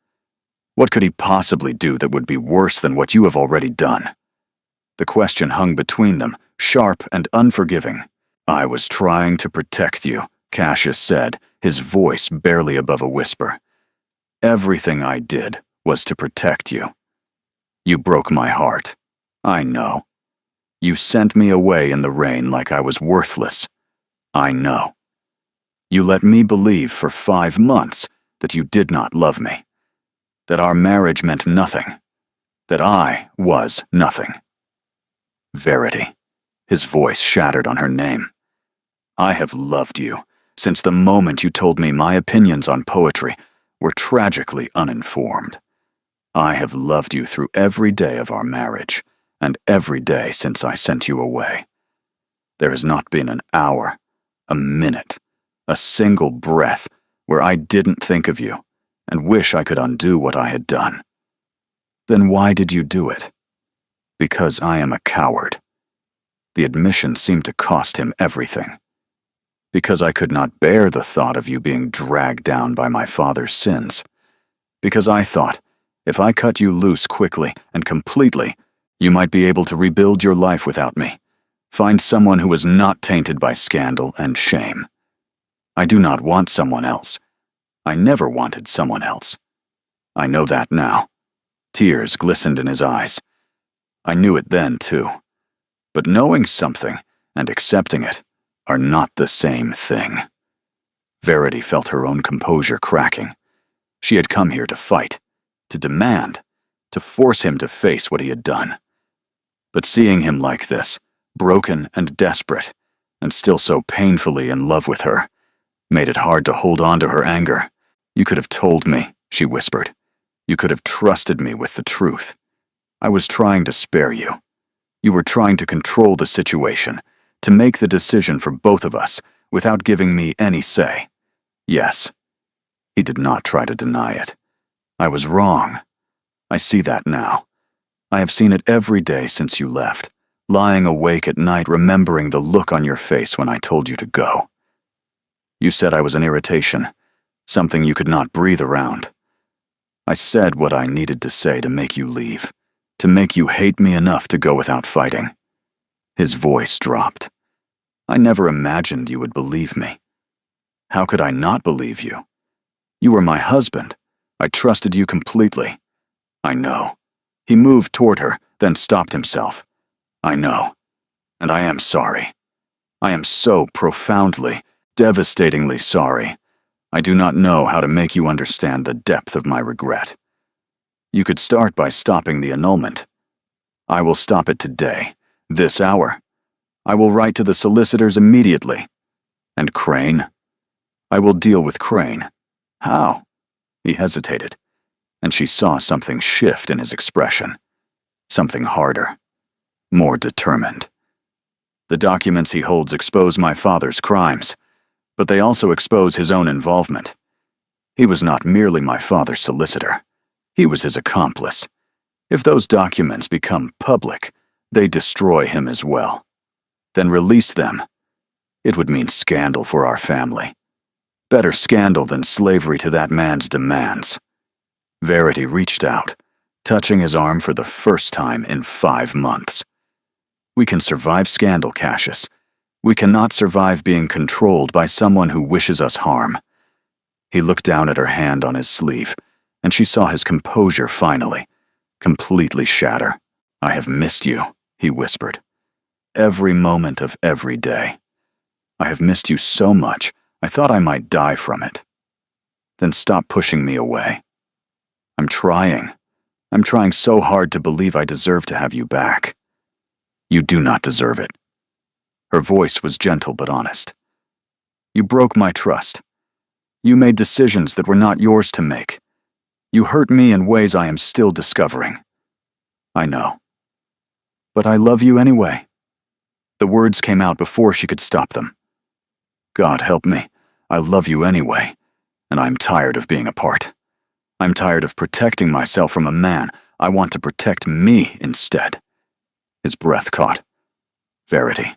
What could he possibly do that would be worse than what you have already done? The question hung between them, sharp and unforgiving. I was trying to protect you, Cassius said, his voice barely above a whisper. Everything I did was to protect you. You broke my heart. I know. You sent me away in the rain like I was worthless. I know. You let me believe for 5 months that you did not love me, that our marriage meant nothing, that I was nothing. Verity. His voice shattered on her name. I have loved you since the moment you told me my opinions on poetry were tragically uninformed. I have loved you through every day of our marriage, and every day since I sent you away. There has not been an hour, a minute, a single breath where I didn't think of you and wish I could undo what I had done. Then why did you do it? Because I am a coward. The admission seemed to cost him everything. Because I could not bear the thought of you being dragged down by my father's sins. Because I thought, if I cut you loose quickly and completely, you might be able to rebuild your life without me. Find someone who is not tainted by scandal and shame. I do not want someone else. I never wanted someone else. I know that now. Tears glistened in his eyes. I knew it then, too. But knowing something and accepting it are not the same thing. Verity felt her own composure cracking. She had come here to fight, to demand, to force him to face what he had done. But seeing him like this, broken and desperate, and still so painfully in love with her, made it hard to hold on to her anger. You could have told me, she whispered. You could have trusted me with the truth. I was trying to spare you. You were trying to control the situation, to make the decision for both of us without giving me any say. Yes. He did not try to deny it. I was wrong. I see that now. I have seen it every day since you left, lying awake at night remembering the look on your face when I told you to go. You said I was an irritation, something you could not breathe around. I said what I needed to say to make you leave, to make you hate me enough to go without fighting. His voice dropped. I never imagined you would believe me. How could I not believe you? You were my husband. I trusted you completely. I know. He moved toward her, then stopped himself. I know. And I am sorry. I am so profoundly, devastatingly sorry. I do not know how to make you understand the depth of my regret. You could start by stopping the annulment. I will stop it today, this hour. I will write to the solicitors immediately. And Crane? I will deal with Crane. How? He hesitated, and she saw something shift in his expression. Something harder, more determined. The documents he holds expose my father's crimes, but they also expose his own involvement. He was not merely my father's solicitor. He was his accomplice. If those documents become public, they destroy him as well. Then release them. It would mean scandal for our family. Better scandal than slavery to that man's demands. Verity reached out, touching his arm for the first time in 5 months. We can survive scandal, Cassius. We cannot survive being controlled by someone who wishes us harm. He looked down at her hand on his sleeve, and she saw his composure finally, completely shatter. I have missed you, he whispered. Every moment of every day. I have missed you so much, I thought I might die from it. Then stop pushing me away. I'm trying. I'm trying so hard to believe I deserve to have you back. You do not deserve it. Her voice was gentle but honest. You broke my trust. You made decisions that were not yours to make. You hurt me in ways I am still discovering. I know. But I love you anyway. The words came out before she could stop them. God help me. I love you anyway, and I'm tired of being apart. I'm tired of protecting myself from a man. I want to protect me instead. His breath caught. Verity.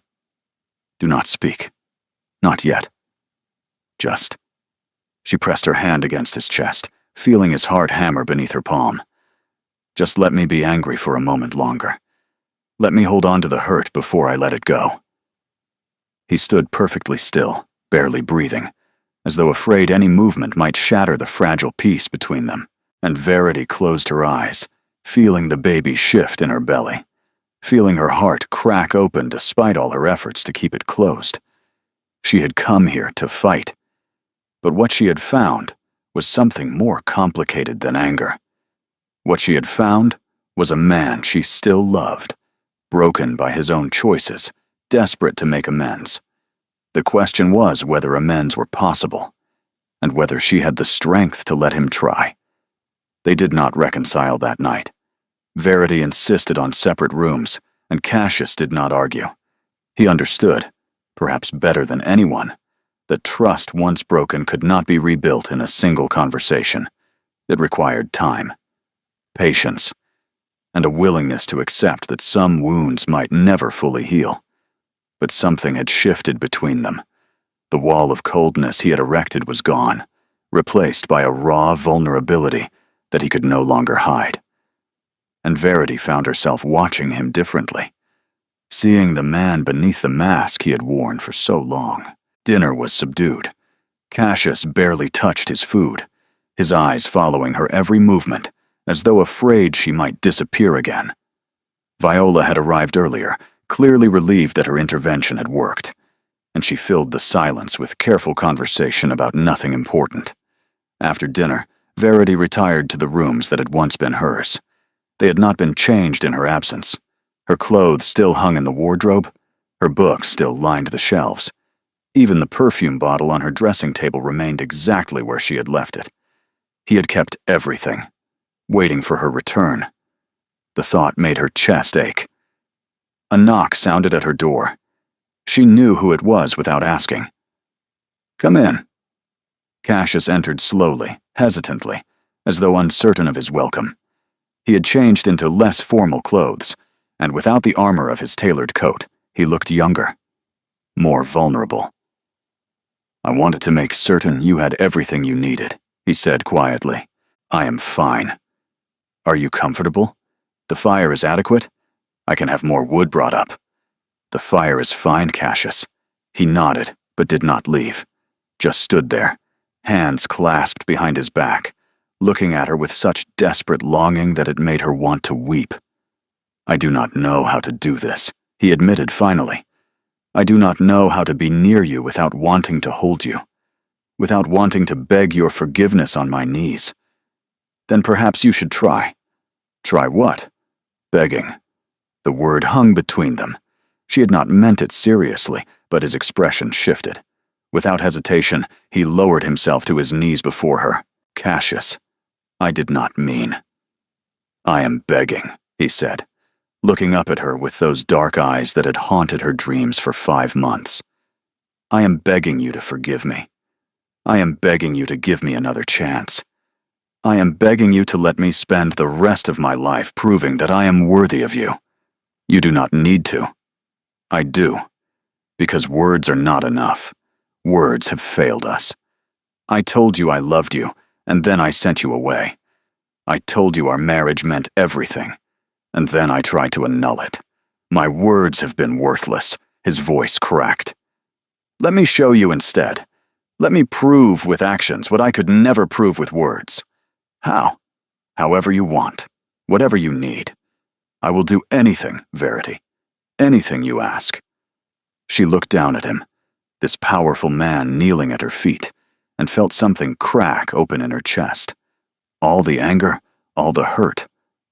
Do not speak. Not yet. Just. She pressed her hand against his chest, feeling his heart hammer beneath her palm. Just let me be angry for a moment longer. Let me hold on to the hurt before I let it go. He stood perfectly still, barely breathing, as though afraid any movement might shatter the fragile peace between them, and Verity closed her eyes, feeling the baby shift in her belly, feeling her heart crack open despite all her efforts to keep it closed. She had come here to fight, but what she had found was something more complicated than anger. What she had found was a man she still loved, broken by his own choices, desperate to make amends. The question was whether amends were possible, and whether she had the strength to let him try. They did not reconcile that night. Verity insisted on separate rooms, and Cassius did not argue. He understood, perhaps better than anyone, that trust once broken could not be rebuilt in a single conversation. It required time, patience, and a willingness to accept that some wounds might never fully heal. But something had shifted between them. The wall of coldness he had erected was gone, replaced by a raw vulnerability that he could no longer hide. And Verity found herself watching him differently, seeing the man beneath the mask he had worn for so long. Dinner was subdued. Cassius barely touched his food, his eyes following her every movement, as though afraid she might disappear again. Viola had arrived earlier, clearly relieved that her intervention had worked, and she filled the silence with careful conversation about nothing important. After dinner, Verity retired to the rooms that had once been hers. They had not been changed in her absence. Her clothes still hung in the wardrobe, her books still lined the shelves. Even the perfume bottle on her dressing table remained exactly where she had left it. He had kept everything, waiting for her return. The thought made her chest ache. A knock sounded at her door. She knew who it was without asking. Come in. Cassius entered slowly, hesitantly, as though uncertain of his welcome. He had changed into less formal clothes, and without the armor of his tailored coat, he looked younger, more vulnerable. I wanted to make certain you had everything you needed, he said quietly. I am fine. Are you comfortable? The fire is adequate? I can have more wood brought up. The fire is fine, Cassius. He nodded, but did not leave. Just stood there, hands clasped behind his back, looking at her with such desperate longing that it made her want to weep. I do not know how to do this, he admitted finally. I do not know how to be near you without wanting to hold you, without wanting to beg your forgiveness on my knees. Then perhaps you should try. Try what? Begging. The word hung between them. She had not meant it seriously, but his expression shifted. Without hesitation, he lowered himself to his knees before her. Cassius, I did not mean. I am begging, he said, looking up at her with those dark eyes that had haunted her dreams for 5 months. I am begging you to forgive me. I am begging you to give me another chance. I am begging you to let me spend the rest of my life proving that I am worthy of you. You do not need to. I do. Because words are not enough. Words have failed us. I told you I loved you, and then I sent you away. I told you our marriage meant everything, and then I tried to annul it. My words have been worthless." His voice cracked. "Let me show you instead. Let me prove with actions what I could never prove with words. How? However you want. Whatever you need. I will do anything, Verity. Anything you ask." She looked down at him, this powerful man kneeling at her feet, and felt something crack open in her chest. All the anger, all the hurt,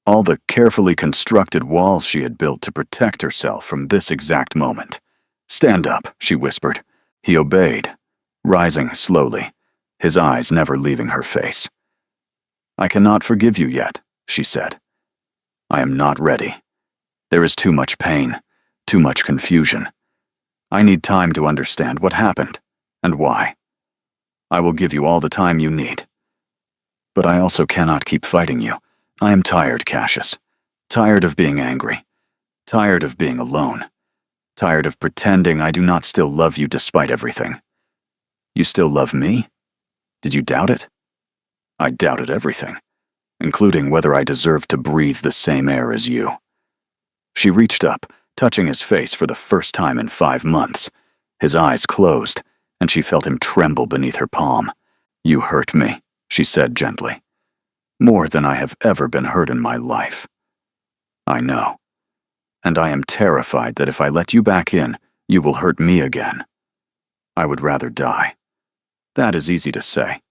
all the carefully constructed walls she had built to protect herself from this exact moment. "Stand up," she whispered. He obeyed, rising slowly, his eyes never leaving her face. "I cannot forgive you yet," she said. "I am not ready. There is too much pain, too much confusion. I need time to understand what happened and why. I will give you all the time you need. But I also cannot keep fighting you. I am tired, Cassius. Tired of being angry. Tired of being alone. Tired of pretending I do not still love you despite everything. You still love me? Did you doubt it?" "I doubted everything, including whether I deserved to breathe the same air as you." She reached up, touching his face for the first time in 5 months. His eyes closed, and she felt him tremble beneath her palm. "You hurt me," she said gently. "More than I have ever been hurt in my life. I know. And I am terrified that if I let you back in, you will hurt me again. I would rather die. That is easy to say.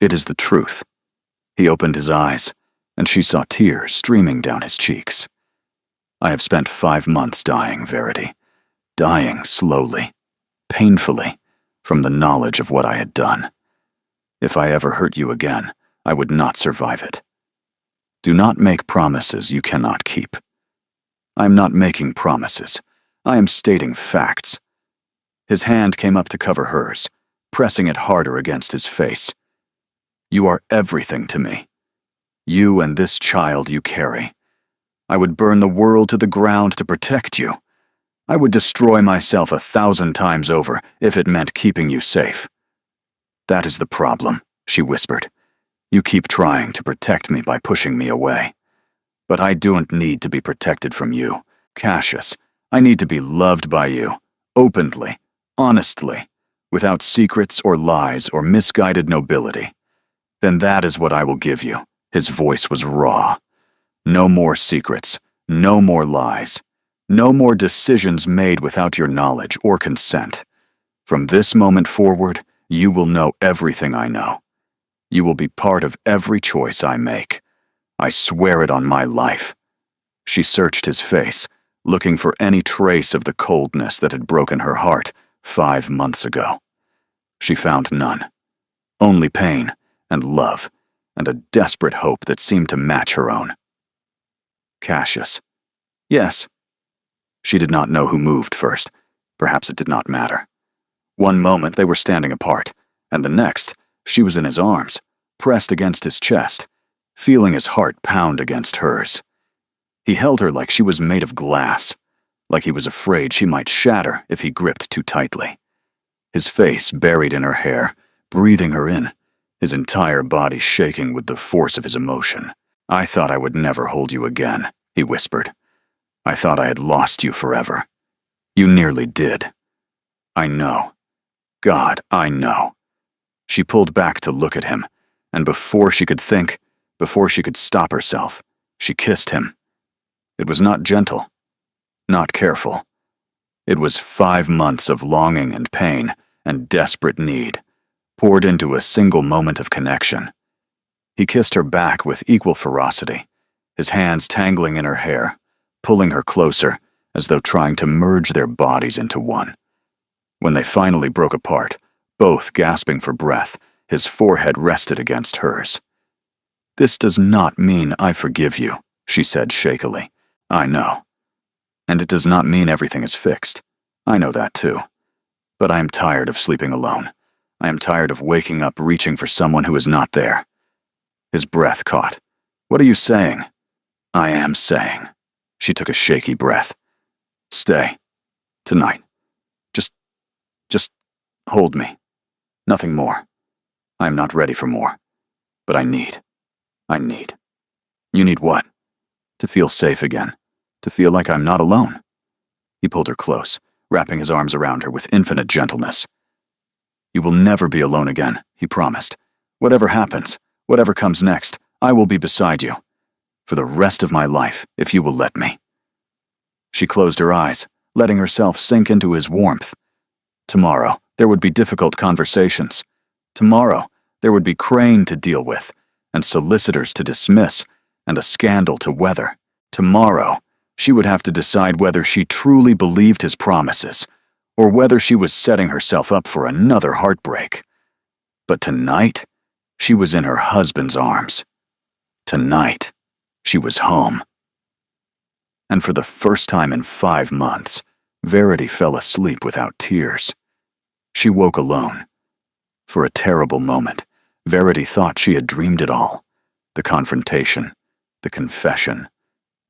It is the truth." He opened his eyes, and she saw tears streaming down his cheeks. "I have spent 5 months dying, Verity. Dying slowly, painfully, from the knowledge of what I had done. If I ever hurt you again, I would not survive it. Do not make promises you cannot keep." "I am not making promises. I am stating facts." His hand came up to cover hers, pressing it harder against his face. "You are everything to me. You and this child you carry. I would burn the world to the ground to protect you. I would destroy myself 1,000 times over if it meant keeping you safe." "That is the problem," she whispered. "You keep trying to protect me by pushing me away. But I don't need to be protected from you, Cassius. I need to be loved by you, openly, honestly, without secrets or lies or misguided nobility. Then that is what I will give you." His voice was raw. "No more secrets, no more lies, no more decisions made without your knowledge or consent. From this moment forward, you will know everything I know. You will be part of every choice I make. I swear it on my life." She searched his face, looking for any trace of the coldness that had broken her heart 5 months ago. She found none. Only pain and love and a desperate hope that seemed to match her own. "Cassius." "Yes." She did not know who moved first. Perhaps it did not matter. One moment they were standing apart, and the next, she was in his arms, pressed against his chest, feeling his heart pound against hers. He held her like she was made of glass, like he was afraid she might shatter if he gripped too tightly. His face buried in her hair, breathing her in, his entire body shaking with the force of his emotion. "I thought I would never hold you again," he whispered. "I thought I had lost you forever. You nearly did. I know. God, I know." She pulled back to look at him, and before she could think, before she could stop herself, she kissed him. It was not gentle, not careful. It was 5 months of longing and pain and desperate need, poured into a single moment of connection. He kissed her back with equal ferocity, his hands tangling in her hair, pulling her closer, as though trying to merge their bodies into one. When they finally broke apart, both gasping for breath, his forehead rested against hers. "This does not mean I forgive you," she said shakily. "I know. And it does not mean everything is fixed. I know that too. But I am tired of sleeping alone. I am tired of waking up reaching for someone who is not there." His breath caught. "What are you saying?" "I am saying." She took a shaky breath. "Stay. Tonight. Just hold me. Nothing more. I am not ready for more. But I need. You need what? To feel safe again. To feel like I'm not alone. He pulled her close, wrapping his arms around her with infinite gentleness. You will never be alone again, he promised. Whatever happens, whatever comes next, I will be beside you. For the rest of my life, if you will let me. She closed her eyes, letting herself sink into his warmth. Tomorrow, there would be difficult conversations. Tomorrow, there would be Crane to deal with, and solicitors to dismiss, and a scandal to weather. Tomorrow, she would have to decide whether she truly believed his promises, or whether she was setting herself up for another heartbreak. But tonight, she was in her husband's arms. Tonight, she was home. And for the first time in 5 months, Verity fell asleep without tears. She woke alone. For a terrible moment, Verity thought she had dreamed it all. The confrontation, the confession,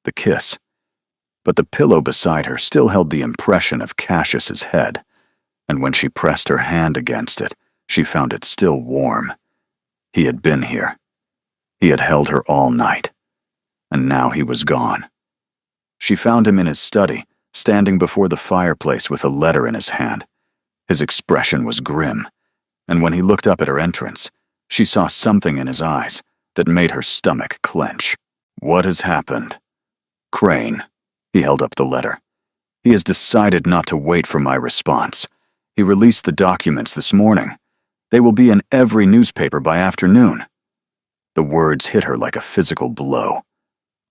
the kiss. But the pillow beside her still held the impression of Cassius's head, and when she pressed her hand against it, she found it still warm. He had been here. He had held her all night. And now he was gone. She found him in his study, standing before the fireplace with a letter in his hand. His expression was grim, and when he looked up at her entrance, she saw something in his eyes that made her stomach clench. What has happened? Crane. He held up the letter. He has decided not to wait for my response. He released the documents this morning. They will be in every newspaper by afternoon. The words hit her like a physical blow.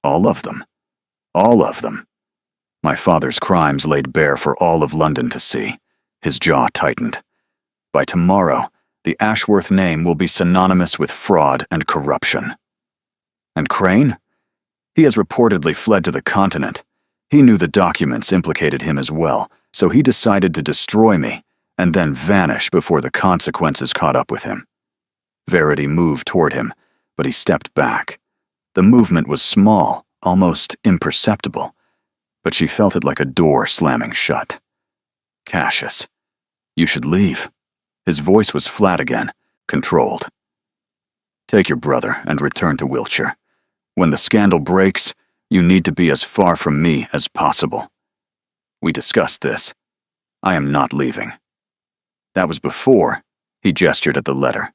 All of them. All of them. My father's crimes laid bare for all of London to see. His jaw tightened. By tomorrow, the Ashworth name will be synonymous with fraud and corruption. And Crane? He has reportedly fled to the continent. He knew the documents implicated him as well, so he decided to destroy me and then vanish before the consequences caught up with him. Verity moved toward him, but he stepped back. The movement was small, almost imperceptible, but she felt it like a door slamming shut. Cassius, you should leave. His voice was flat again, controlled. Take your brother and return to Wiltshire. When the scandal breaks, you need to be as far from me as possible. We discussed this. I am not leaving. That was before, he gestured at the letter,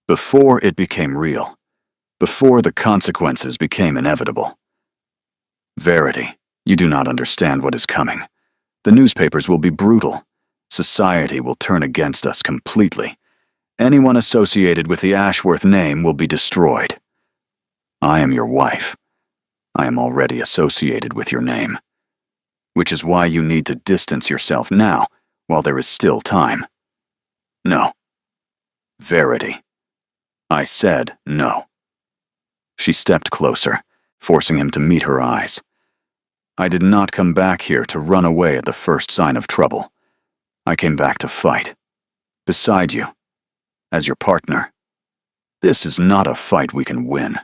before it became real, before the consequences became inevitable. Verity, you do not understand what is coming. The newspapers will be brutal. Society will turn against us completely. Anyone associated with the Ashworth name will be destroyed. I am your wife. I am already associated with your name. Which is why you need to distance yourself now, while there is still time. No. Verity. I said no. She stepped closer, forcing him to meet her eyes. I did not come back here to run away at the first sign of trouble. I came back to fight. Beside you. As your partner. This is not a fight we can win.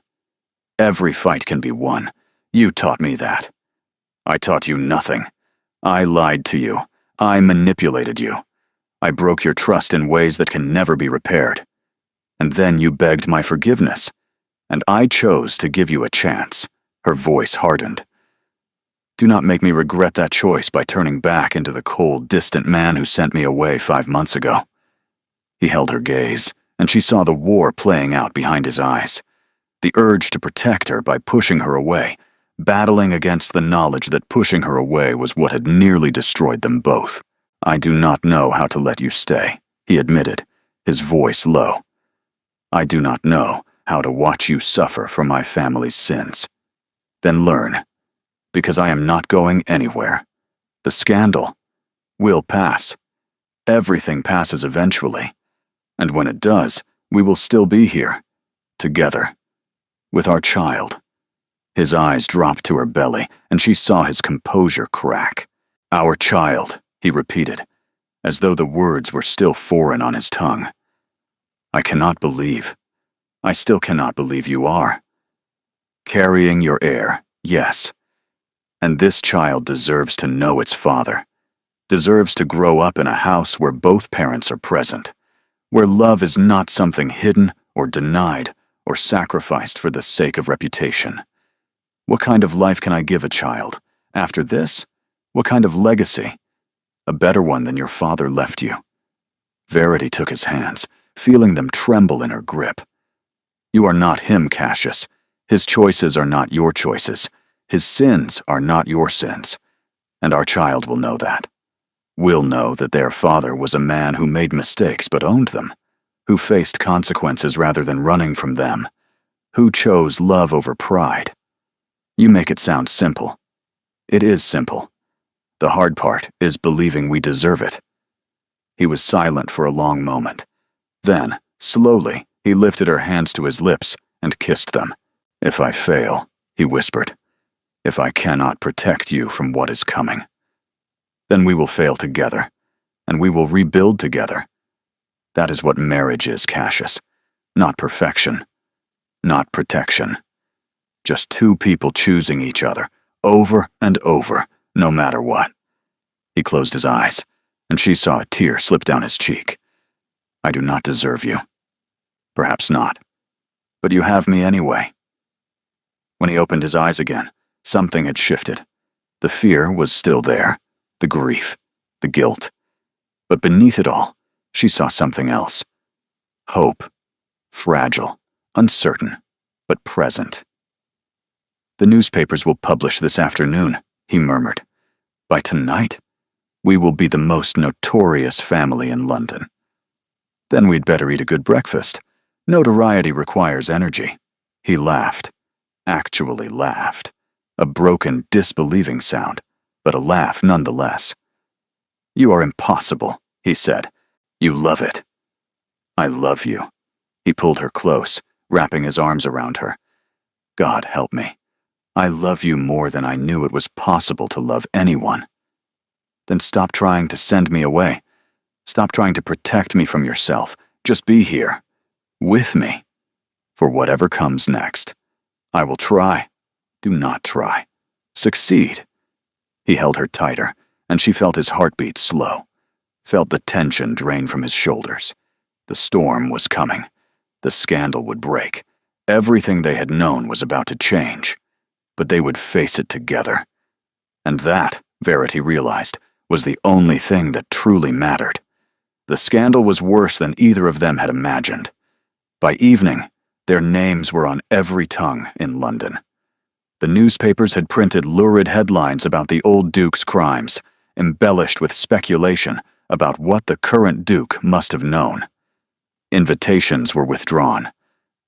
Every fight can be won. You taught me that. I taught you nothing. I lied to you. I manipulated you. I broke your trust in ways that can never be repaired. And then you begged my forgiveness. And I chose to give you a chance. Her voice hardened. Do not make me regret that choice by turning back into the cold, distant man who sent me away 5 months ago. He held her gaze, and she saw the war playing out behind his eyes. The urge to protect her by pushing her away, battling against the knowledge that pushing her away was what had nearly destroyed them both. I do not know how to let you stay, he admitted, his voice low. I do not know how to watch you suffer for my family's sins. Then learn, because I am not going anywhere. The scandal will pass. Everything passes eventually, and when it does, we will still be here, together, with our child. His eyes dropped to her belly, and she saw his composure crack. Our child, he repeated, as though the words were still foreign on his tongue. I still cannot believe you are. Carrying your heir, yes. And this child deserves to know its father, deserves to grow up in a house where both parents are present, where love is not something hidden or denied or sacrificed for the sake of reputation. What kind of life can I give a child? After this, what kind of legacy? A better one than your father left you. Verity took his hands, feeling them tremble in her grip. You are not him, Cassius. His choices are not your choices. His sins are not your sins. And our child will know that. Will know that their father was a man who made mistakes but owned them, who faced consequences rather than running from them, who chose love over pride. You make it sound simple. It is simple. The hard part is believing we deserve it. He was silent for a long moment. Then, slowly, he lifted her hands to his lips and kissed them. If I fail, he whispered, if I cannot protect you from what is coming, then we will fail together, and we will rebuild together. That is what marriage is, Cassius. Not perfection, not protection. Just two people choosing each other, over and over, no matter what. He closed his eyes, and she saw a tear slip down his cheek. I do not deserve you. Perhaps not. But you have me anyway. When he opened his eyes again, something had shifted. The fear was still there, the grief, the guilt. But beneath it all, she saw something else. Hope. Fragile, uncertain, but present. The newspapers will publish this afternoon, he murmured. By tonight, we will be the most notorious family in London. Then we'd better eat a good breakfast. Notoriety requires energy. He laughed. Actually laughed. A broken, disbelieving sound, but a laugh nonetheless. You are impossible, he said. You love it. I love you. He pulled her close, wrapping his arms around her. God help me. I love you more than I knew it was possible to love anyone. Then stop trying to send me away. Stop trying to protect me from yourself. Just be here. With me. For whatever comes next. I will try. Do not try. Succeed. He held her tighter, and she felt his heartbeat slow. Felt the tension drain from his shoulders. The storm was coming. The scandal would break. Everything they had known was about to change. But they would face it together. And that, Verity realized, was the only thing that truly mattered. The scandal was worse than either of them had imagined. By evening, their names were on every tongue in London. The newspapers had printed lurid headlines about the old Duke's crimes, embellished with speculation about what the current Duke must have known. Invitations were withdrawn.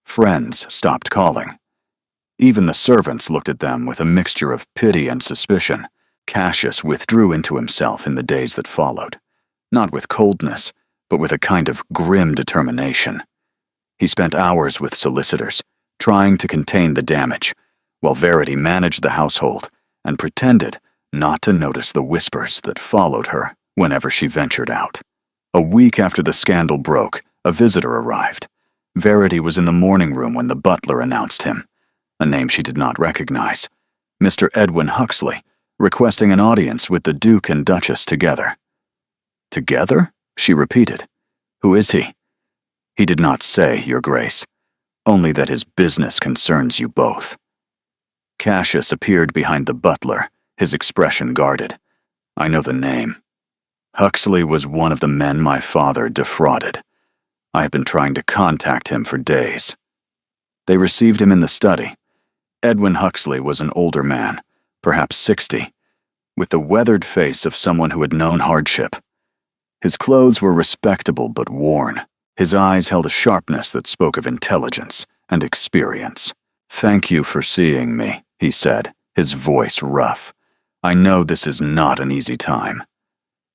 Friends stopped calling. Even the servants looked at them with a mixture of pity and suspicion. Cassius withdrew into himself in the days that followed, not with coldness, but with a kind of grim determination. He spent hours with solicitors, trying to contain the damage, while Verity managed the household and pretended not to notice the whispers that followed her whenever she ventured out. A week after the scandal broke, a visitor arrived. Verity was in the morning room when the butler announced him, a name she did not recognize, Mr. Edwin Huxley, requesting an audience with the Duke and Duchess together. Together? She repeated. Who is he? He did not say, Your Grace, only that his business concerns you both. Cassius appeared behind the butler, his expression guarded. I know the name. Huxley was one of the men my father defrauded. I have been trying to contact him for days. They received him in the study. Edwin Huxley was an older man, perhaps 60, with the weathered face of someone who had known hardship. His clothes were respectable but worn. His eyes held a sharpness that spoke of intelligence and experience. Thank you for seeing me, he said, his voice rough. I know this is not an easy time.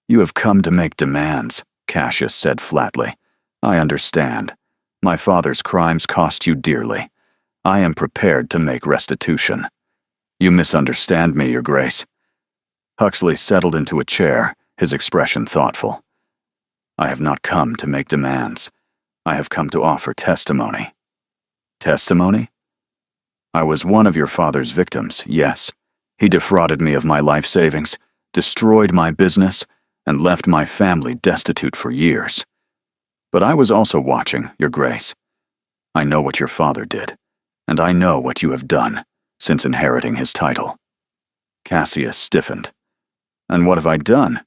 You have come to make demands, Cassius said flatly. I understand. My father's crimes cost you dearly. I am prepared to make restitution. You misunderstand me, Your Grace. Huxley settled into a chair, his expression thoughtful. I have not come to make demands. I have come to offer testimony. Testimony? I was one of your father's victims, yes. He defrauded me of my life savings, destroyed my business, and left my family destitute for years. But I was also watching, Your Grace. I know what your father did, and I know what you have done since inheriting his title." Cassius stiffened. "And what have I done?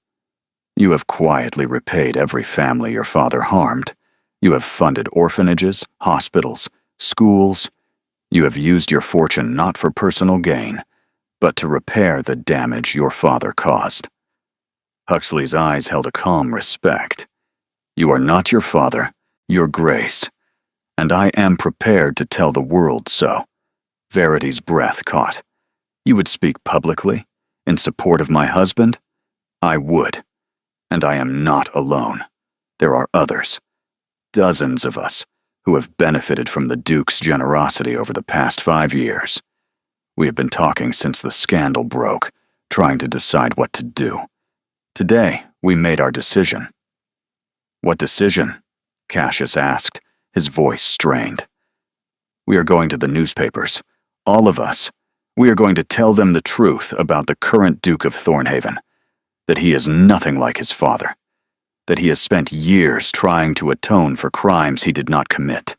You have quietly repaid every family your father harmed. You have funded orphanages, hospitals, schools. You have used your fortune not for personal gain, but to repair the damage your father caused." Huxley's eyes held a calm respect. "You are not your father, Your Grace, and I am prepared to tell the world so." Verity's breath caught. "You would speak publicly, in support of my husband?" "I would. And I am not alone. There are others, dozens of us, who have benefited from the Duke's generosity over the past 5 years. We have been talking since the scandal broke, trying to decide what to do. Today, we made our decision." "What decision?" Cassius asked, his voice strained. "We are going to the newspapers, all of us. We are going to tell them the truth about the current Duke of Thornhaven, that he is nothing like his father, that he has spent years trying to atone for crimes he did not commit,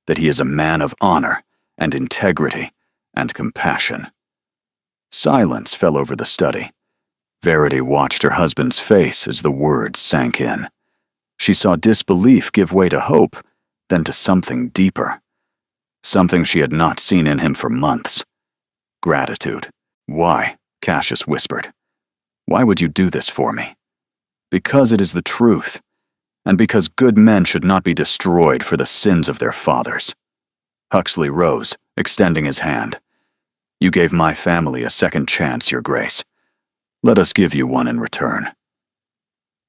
that he is a man of honor and integrity and compassion." Silence fell over the study. Verity watched her husband's face as the words sank in. She saw disbelief give way to hope, then to something deeper. Something she had not seen in him for months. Gratitude. "Why?" Cassius whispered. "Why would you do this for me?" "Because it is the truth, and because good men should not be destroyed for the sins of their fathers." Huxley rose, extending his hand. "You gave my family a second chance, Your Grace. Let us give you one in return."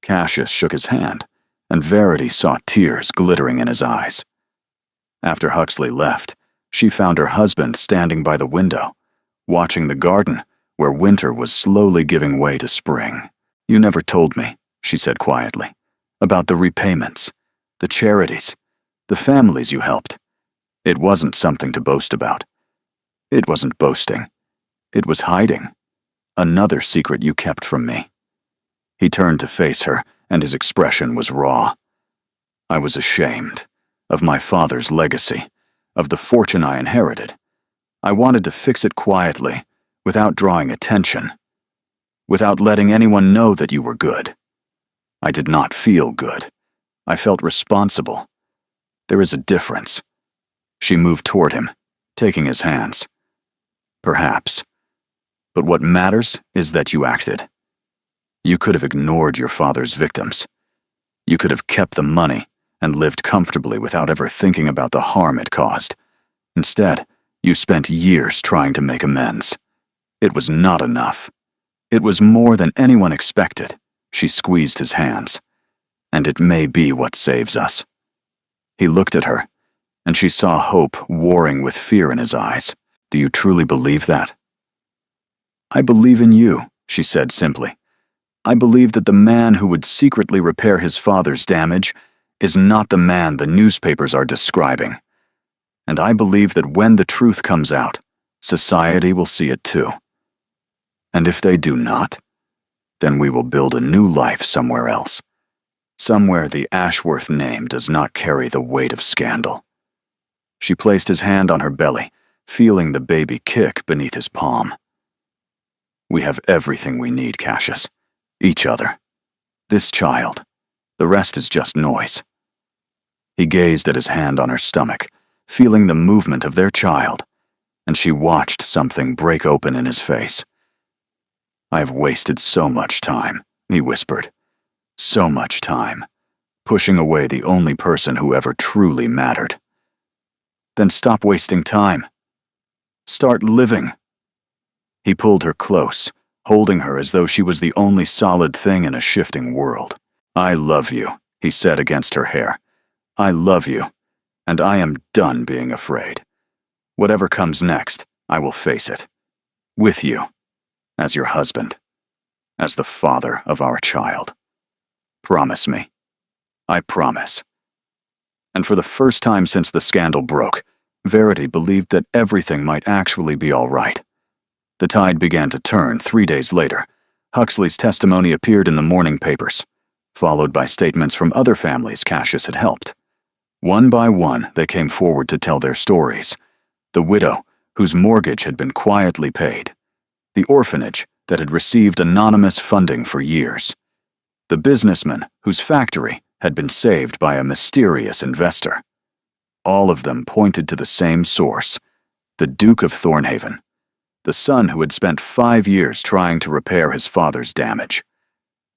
Cassius shook his hand, and Verity saw tears glittering in his eyes. After Huxley left, she found her husband standing by the window, watching the garden where winter was slowly giving way to spring. "You never told me," she said quietly, "about the repayments, the charities, the families you helped. It wasn't something to boast about. It wasn't boasting. It was hiding. Another secret you kept from me." He turned to face her, and his expression was raw. "I was ashamed of my father's legacy, of the fortune I inherited. I wanted to fix it quietly, without drawing attention, without letting anyone know that you were good. I did not feel good. I felt responsible. There is a difference." She moved toward him, taking his hands. "Perhaps. But what matters is that you acted. You could have ignored your father's victims. You could have kept the money and lived comfortably without ever thinking about the harm it caused. Instead, you spent years trying to make amends. It was not enough. It was more than anyone expected." She squeezed his hands. "And it may be what saves us." He looked at her, and she saw hope warring with fear in his eyes. "Do you truly believe that?" "I believe in you," she said simply. "I believe that the man who would secretly repair his father's damage is not the man the newspapers are describing. And I believe that when the truth comes out, society will see it too. And if they do not, then we will build a new life somewhere else. Somewhere the Ashworth name does not carry the weight of scandal." She placed his hand on her belly, feeling the baby kick beneath his palm. "We have everything we need, Cassius. Each other. This child. The rest is just noise." He gazed at his hand on her stomach, feeling the movement of their child, and she watched something break open in his face. "I have wasted so much time," he whispered. "So much time, pushing away the only person who ever truly mattered." "Then stop wasting time. Start living." He pulled her close, holding her as though she was the only solid thing in a shifting world. "I love you," he said against her hair. "I love you, and I am done being afraid. Whatever comes next, I will face it. With you, as your husband, as the father of our child. Promise me." "I promise." And for the first time since the scandal broke, Verity believed that everything might actually be all right. The tide began to turn 3 days later. Huxley's testimony appeared in the morning papers. followed by statements from other families Cassius had helped. One by one, they came forward to tell their stories. The widow, whose mortgage had been quietly paid. The orphanage that had received anonymous funding for years. The businessman whose factory had been saved by a mysterious investor. All of them pointed to the same source, the Duke of Thornhaven, the son who had spent 5 years trying to repair his father's damage.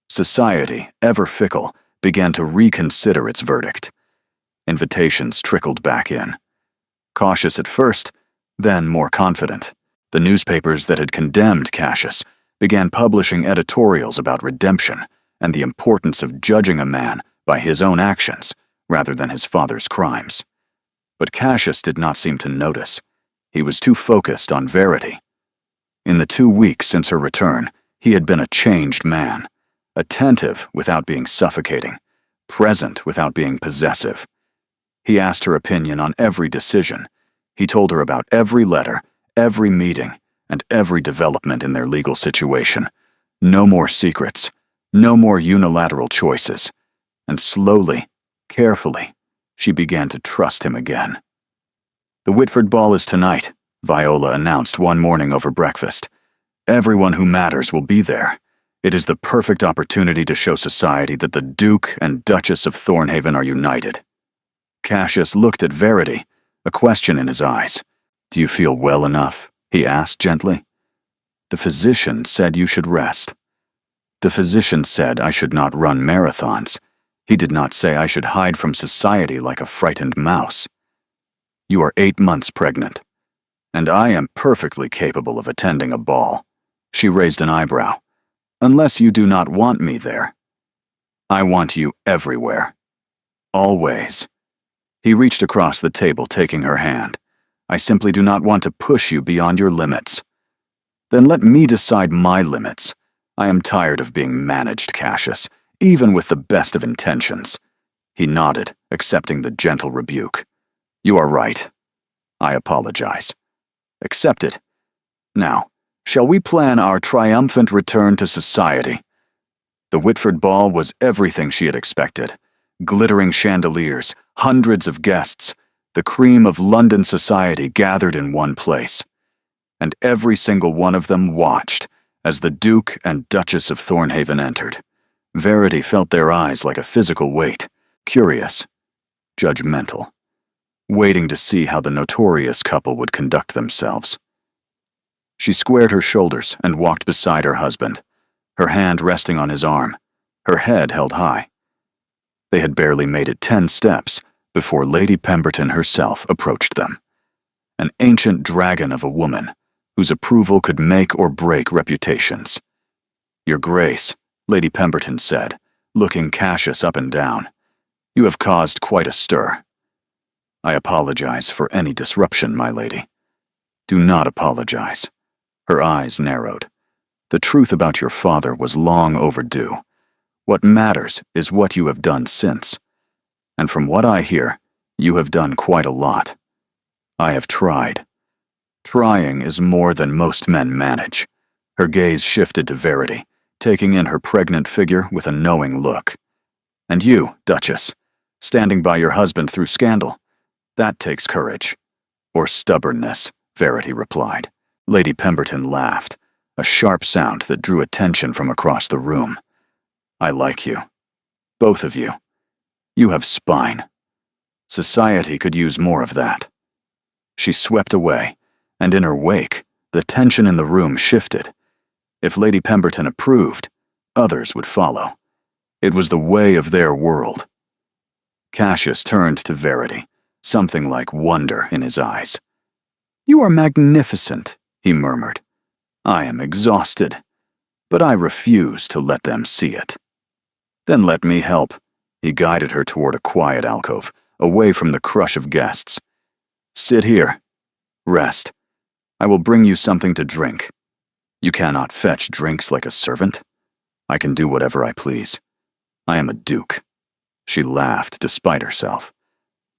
Society, ever fickle, began to reconsider its verdict. Invitations trickled back in. Cautious at first, then more confident. The newspapers that had condemned Cassius began publishing editorials about redemption and the importance of judging a man by his own actions rather than his father's crimes. But Cassius did not seem to notice. He was too focused on Verity. In the 2 weeks since her return, he had been a changed man, attentive without being suffocating, present without being possessive. He asked her opinion on every decision. He told her about every letter, every meeting, and every development in their legal situation. No more secrets, no more unilateral choices. And slowly, carefully, she began to trust him again. "The Whitford ball is tonight," Viola announced one morning over breakfast. "Everyone who matters will be there. It is the perfect opportunity to show society that the Duke and Duchess of Thornhaven are united." Cassius looked at Verity, a question in his eyes. "Do you feel well enough?" he asked gently. "The physician said you should rest." "The physician said I should not run marathons. He did not say I should hide from society like a frightened mouse." "You are 8 months pregnant, and I am perfectly capable of attending a ball." She raised an eyebrow. "Unless you do not want me there." "I want you everywhere. Always." He reached across the table, taking her hand. "I simply do not want to push you beyond your limits." "Then let me decide my limits. I am tired of being managed, Cassius, even with the best of intentions." He nodded, accepting the gentle rebuke. "You are right. I apologize. Accept it. Now, shall we plan our triumphant return to society?" The Whitford ball was everything she had expected. Glittering chandeliers, hundreds of guests, the cream of London society gathered in one place. And every single one of them watched as the Duke and Duchess of Thornhaven entered. Verity felt their eyes like a physical weight, curious, judgmental, waiting to see how the notorious couple would conduct themselves. She squared her shoulders and walked beside her husband, her hand resting on his arm, her head held high. They had barely made it 10 steps before Lady Pemberton herself approached them. An ancient dragon of a woman, whose approval could make or break reputations. "Your Grace," Lady Pemberton said, looking Cassius up and down, "you have caused quite a stir." "I apologize for any disruption, my lady." "Do not apologize." Her eyes narrowed. "The truth about your father was long overdue. What matters is what you have done since. And from what I hear, you have done quite a lot. I have tried. Trying is more than most men manage." Her gaze shifted to Verity, taking in her pregnant figure with a knowing look. "And you, Duchess, standing by your husband through scandal. That takes courage." "Or stubbornness," Verity replied. Lady Pemberton laughed, a sharp sound that drew attention from across the room. "I like you. Both of you. You have spine. Society could use more of that." She swept away, and in her wake, the tension in the room shifted. If Lady Pemberton approved, others would follow. It was the way of their world. Cassius turned to Verity, something like wonder in his eyes. "You are magnificent," he murmured. "I am exhausted, but I refuse to let them see it." "Then let me help." He guided her toward a quiet alcove, away from the crush of guests. "Sit here. Rest. I will bring you something to drink. You cannot fetch drinks like a servant. I can do whatever I please. I am a duke." She laughed despite herself.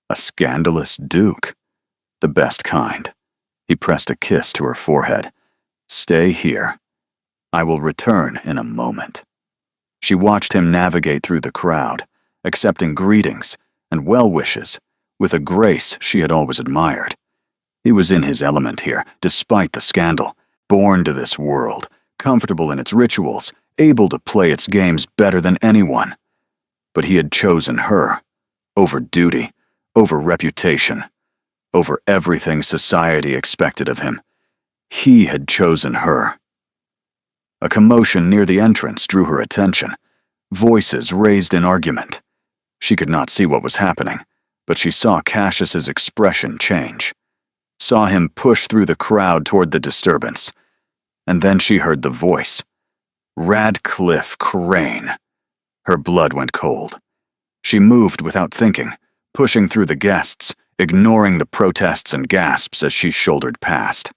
"A scandalous duke. The best kind." He pressed a kiss to her forehead. "Stay here. I will return in a moment." She watched him navigate through the crowd, accepting greetings and well wishes with a grace she had always admired. He was in his element here, despite the scandal, born to this world, comfortable in its rituals, able to play its games better than anyone. But he had chosen her, over duty, over reputation, over everything society expected of him. He had chosen her. A commotion near the entrance drew her attention, voices raised in argument. She could not see what was happening, but she saw Cassius's expression change, saw him push through the crowd toward the disturbance, and then she heard the voice. Radcliffe Crane. Her blood went cold. She moved without thinking, pushing through the guests, ignoring the protests and gasps as she shouldered past.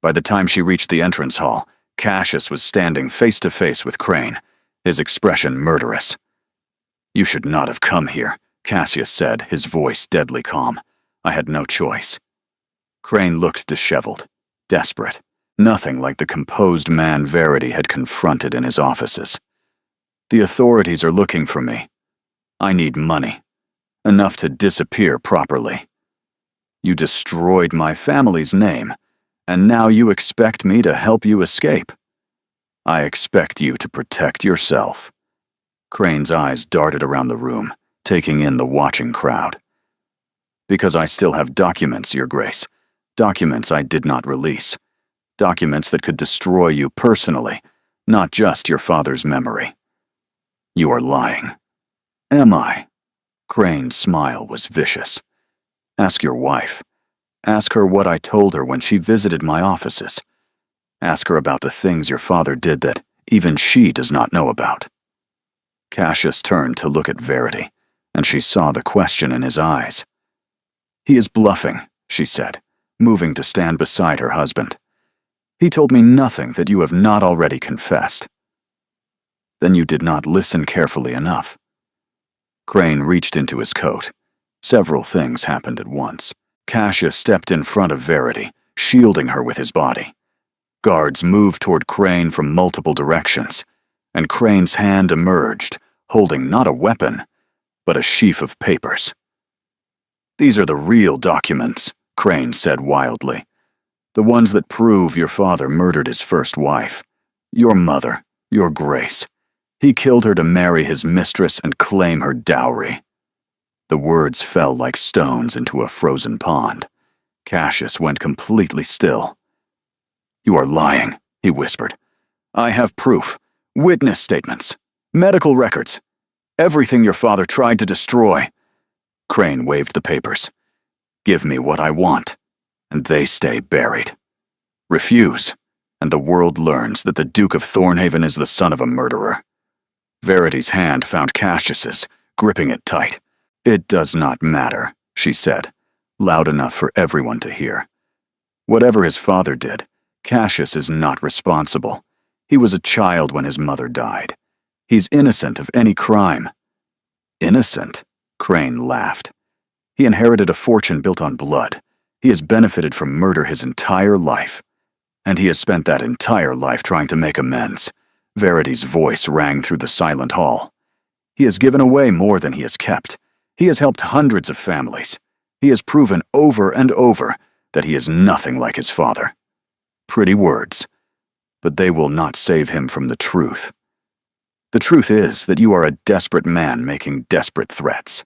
By the time she reached the entrance hall, Cassius was standing face to face with Crane, his expression murderous. "You should not have come here," Cassius said, his voice deadly calm. "I had no choice." Crane looked disheveled, desperate, nothing like the composed man Verity had confronted in his offices. "The authorities are looking for me. I need money, enough to disappear properly. You destroyed my family's name, and now you expect me to help you escape. I expect you to protect yourself." Crane's eyes darted around the room, taking in the watching crowd. "Because I still have documents, Your Grace. Documents I did not release. Documents that could destroy you personally, not just your father's memory." "You are lying." "Am I?" Crane's smile was vicious. "Ask your wife. Ask her what I told her when she visited my offices. Ask her about the things your father did that even she does not know about." Cassius turned to look at Verity, and she saw the question in his eyes. "He is bluffing," she said, moving to stand beside her husband. "He told me nothing that you have not already confessed." "Then you did not listen carefully enough." Crane reached into his coat. Several things happened at once. Cassius stepped in front of Verity, shielding her with his body. Guards moved toward Crane from multiple directions, and Crane's hand emerged, holding not a weapon, but a sheaf of papers. "These are the real documents," Crane said wildly. "The ones that prove your father murdered his first wife. Your mother, Your Grace. He killed her to marry his mistress and claim her dowry." The words fell like stones into a frozen pond. Cassius went completely still. "You are lying," he whispered. "I have proof. Witness statements. Medical records. Everything your father tried to destroy." Crane waved the papers. "Give me what I want, and they stay buried. Refuse, and the world learns that the Duke of Thornhaven is the son of a murderer." Verity's hand found Cassius's, gripping it tight. "It does not matter," she said, loud enough for everyone to hear. "Whatever his father did, Cassius is not responsible. He was a child when his mother died. He's innocent of any crime." "Innocent?" Crane laughed. "He inherited a fortune built on blood. He has benefited from murder his entire life. And he has spent that entire life trying to make amends." Verity's voice rang through the silent hall. "He has given away more than he has kept. He has helped hundreds of families. He has proven over and over that he is nothing like his father." Pretty words, but they will not save him from the truth. The truth is that you are a desperate man making desperate threats.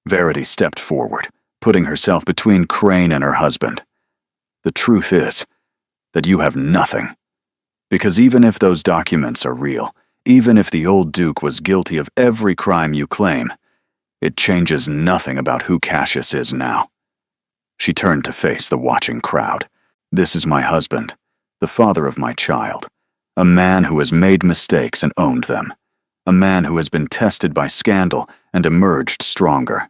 Verity stepped forward, putting herself between Crane and her husband. The truth is that you have nothing. Because even if those documents are real, even if the old Duke was guilty of every crime you claim, it changes nothing about who Cassius is now. She turned to face the watching crowd. "This is my husband, the father of my child, a man who has made mistakes and owned them, a man who has been tested by scandal and emerged stronger.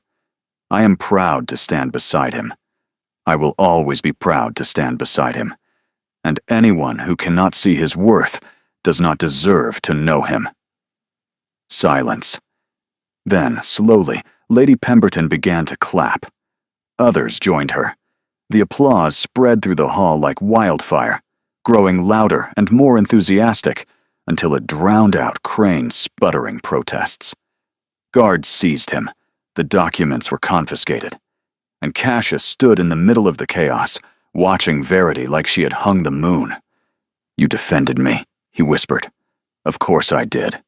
I am proud to stand beside him. I will always be proud to stand beside him. And anyone who cannot see his worth does not deserve to know him." Silence. Then, slowly, Lady Pemberton began to clap. Others joined her. The applause spread through the hall like wildfire, growing louder and more enthusiastic until it drowned out Crane's sputtering protests. Guards seized him. The documents were confiscated. And Cassius stood in the middle of the chaos, watching Verity like she had hung the moon. "You defended me," he whispered. "Of course I did.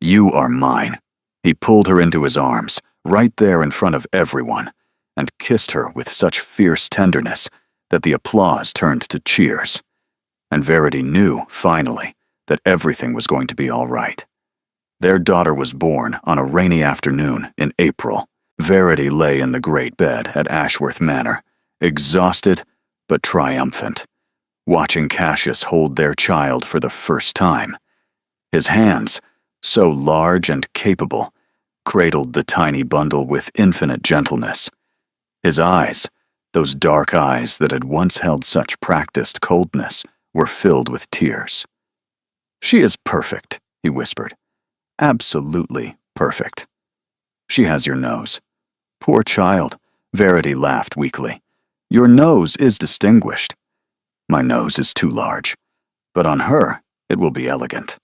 You are mine." He pulled her into his arms, right there in front of everyone, and kissed her with such fierce tenderness that the applause turned to cheers. And Verity knew, finally, that everything was going to be all right. Their daughter was born on a rainy afternoon in April. Verity lay in the great bed at Ashworth Manor, exhausted but triumphant, watching Cassius hold their child for the first time. His hands, so large and capable, cradled the tiny bundle with infinite gentleness. His eyes, those dark eyes that had once held such practiced coldness, were filled with tears. "She is perfect," he whispered. "Absolutely perfect. She has your nose." "Poor child," Verity laughed weakly. "Your nose is distinguished." "My nose is too large, but on her it will be elegant."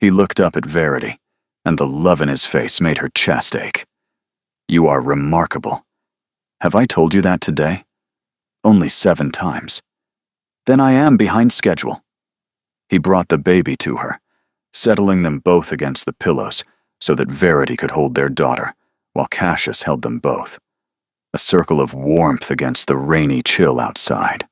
He looked up at Verity, and the love in his face made her chest ache. "You are remarkable. Have I told you that today?" "Only 7 times." "Then I am behind schedule." He brought the baby to her, settling them both against the pillows so that Verity could hold their daughter, while Cassius held them both. A circle of warmth against the rainy chill outside.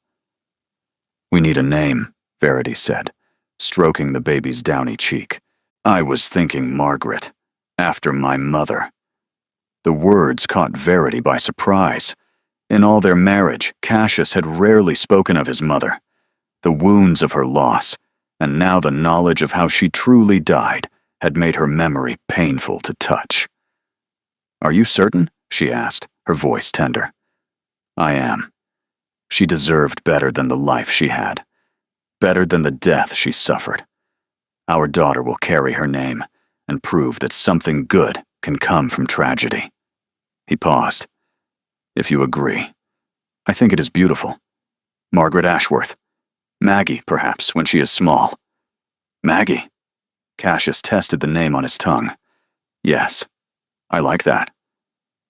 "We need a name," Verity said, stroking the baby's downy cheek. "I was thinking Margaret, after my mother." The words caught Verity by surprise. In all their marriage, Cassius had rarely spoken of his mother. The wounds of her loss, and now the knowledge of how she truly died, had made her memory painful to touch. "Are you certain?" she asked, her voice tender. "I am. She deserved better than the life she had, better than the death she suffered. Our daughter will carry her name and prove that something good can come from tragedy." He paused. "If you agree, I think it is beautiful. Margaret Ashworth. Maggie, perhaps, when she is small." "Maggie." Cassius tested the name on his tongue. "Yes, I like that."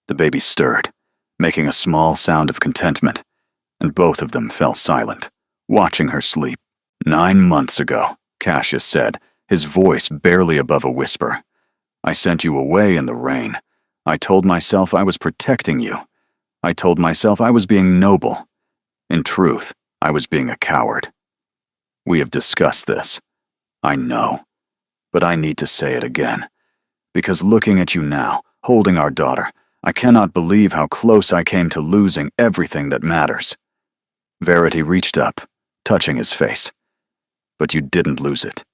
The baby stirred, making a small sound of contentment, and both of them fell silent, watching her sleep. "9 months ago," Cassius said, his voice barely above a whisper. "I sent you away in the rain. I told myself I was protecting you. I told myself I was being noble. In truth, I was being a coward. We have discussed this. I know. But I need to say it again. Because looking at you now, holding our daughter, I cannot believe how close I came to losing everything that matters." Verity reached up, touching his face. "But you didn't lose it.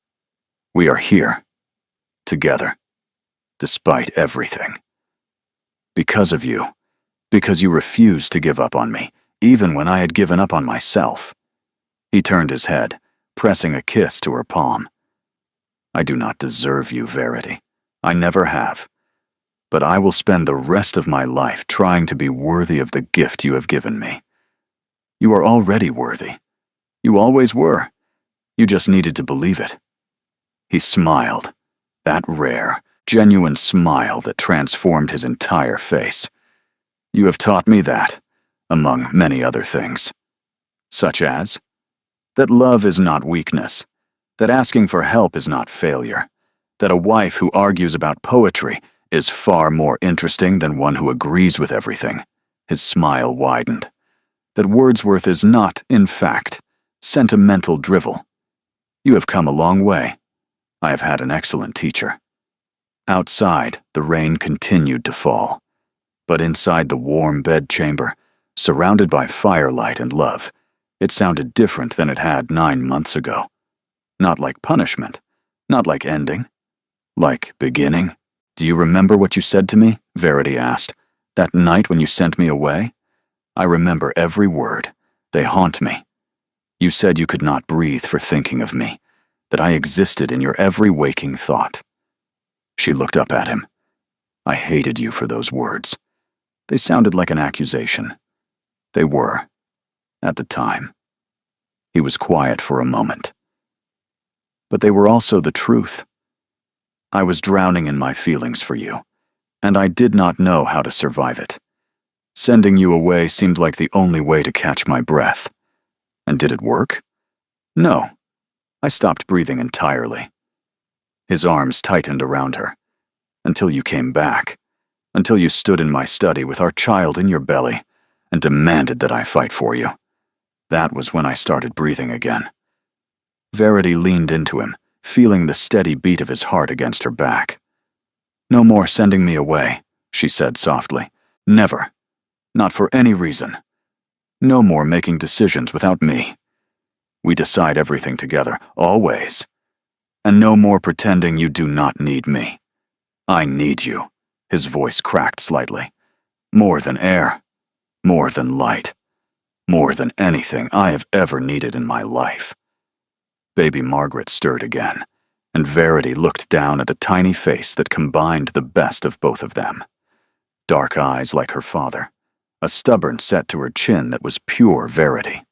We are here. Together. Despite everything. Because of you. Because you refused to give up on me, even when I had given up on myself." He turned his head, pressing a kiss to her palm. "I do not deserve you, Verity. I never have. But I will spend the rest of my life trying to be worthy of the gift you have given me. You are already worthy. You always were. You just needed to believe it." He smiled, that rare, genuine smile that transformed his entire face. "You have taught me that, among many other things. Such as? That love is not weakness, that asking for help is not failure, that a wife who argues about poetry is far more interesting than one who agrees with everything." His smile widened. "That Wordsworth is not, in fact, sentimental drivel. You have come a long way. I have had an excellent teacher." Outside, the rain continued to fall. But inside the warm bedchamber, surrounded by firelight and love, it sounded different than it had 9 months ago. Not like punishment, not like ending, like beginning. "Do you remember what you said to me?" Verity asked. "That night when you sent me away?" "I remember every word. They haunt me. You said you could not breathe for thinking of me, that I existed in your every waking thought." She looked up at him. "I hated you for those words. They sounded like an accusation. They were, at the time." He was quiet for a moment. but they were also the truth. I was drowning in my feelings for you, and I did not know how to survive it. Sending you away seemed like the only way to catch my breath. And did it work? No. I stopped breathing entirely. His arms tightened around her. Until you came back. Until you stood in my study with our child in your belly and demanded that I fight for you. That was when I started breathing again. Verity leaned into him, feeling the steady beat of his heart against her back. "No more sending me away," she said softly. "Never. Not for any reason. No more making decisions without me. We decide everything together, always. And no more pretending you do not need me. I need you." His voice cracked slightly. "More than air. More than light. More than anything I have ever needed in my life." Baby Margaret stirred again, and Verity looked down at the tiny face that combined the best of both of them. Dark eyes like her father, a stubborn set to her chin that was pure Verity.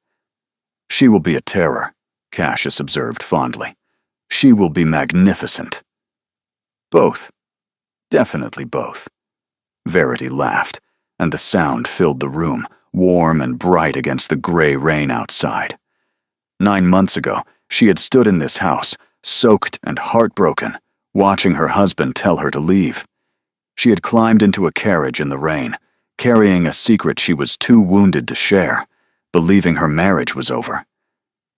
"She will be a terror," Cassius observed fondly. "She will be magnificent." "Both. Definitely both." Verity laughed, and the sound filled the room, warm and bright against the gray rain outside. 9 months ago, she had stood in this house, soaked and heartbroken, watching her husband tell her to leave. She had climbed into a carriage in the rain, carrying a secret she was too wounded to share, believing her marriage was over.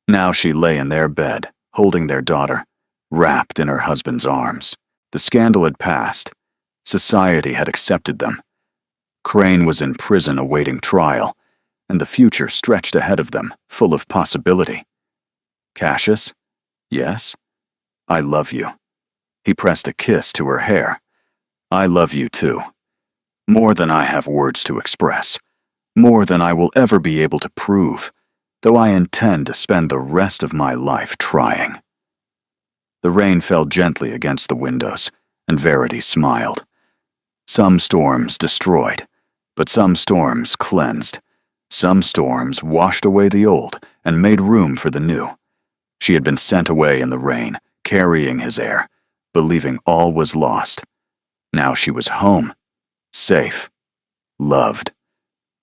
Now she lay in their bed, holding their daughter, wrapped in her husband's arms. The scandal had passed. Society had accepted them. Crane was in prison awaiting trial, and the future stretched ahead of them, full of possibility. "Cassius? Yes? I love you." He pressed a kiss to her hair. "I love you too. More than I have words to express. More than I will ever be able to prove, though I intend to spend the rest of my life trying." The rain fell gently against the windows, and Verity smiled. Some storms destroyed, but some storms cleansed. Some storms washed away the old and made room for the new. She had been sent away in the rain, carrying his air, believing all was lost. Now she was home, safe, loved.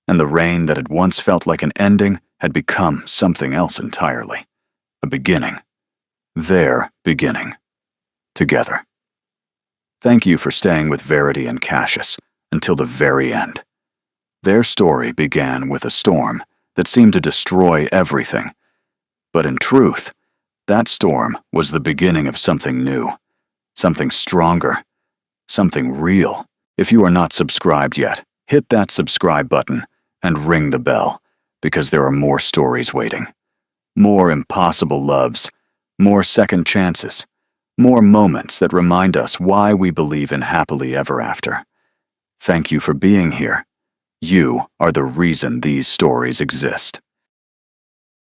And the rain that had once felt like an ending had become something else entirely. A beginning. Their beginning. Together. Thank you for staying with Verity and Cassius until the very end. Their story began with a storm that seemed to destroy everything. But in truth, that storm was the beginning of something new, something stronger, something real. If you are not subscribed yet, hit that subscribe button and ring the bell, because there are more stories waiting. More impossible loves, more second chances, more moments that remind us why we believe in happily ever after. Thank you for being here. You are the reason these stories exist.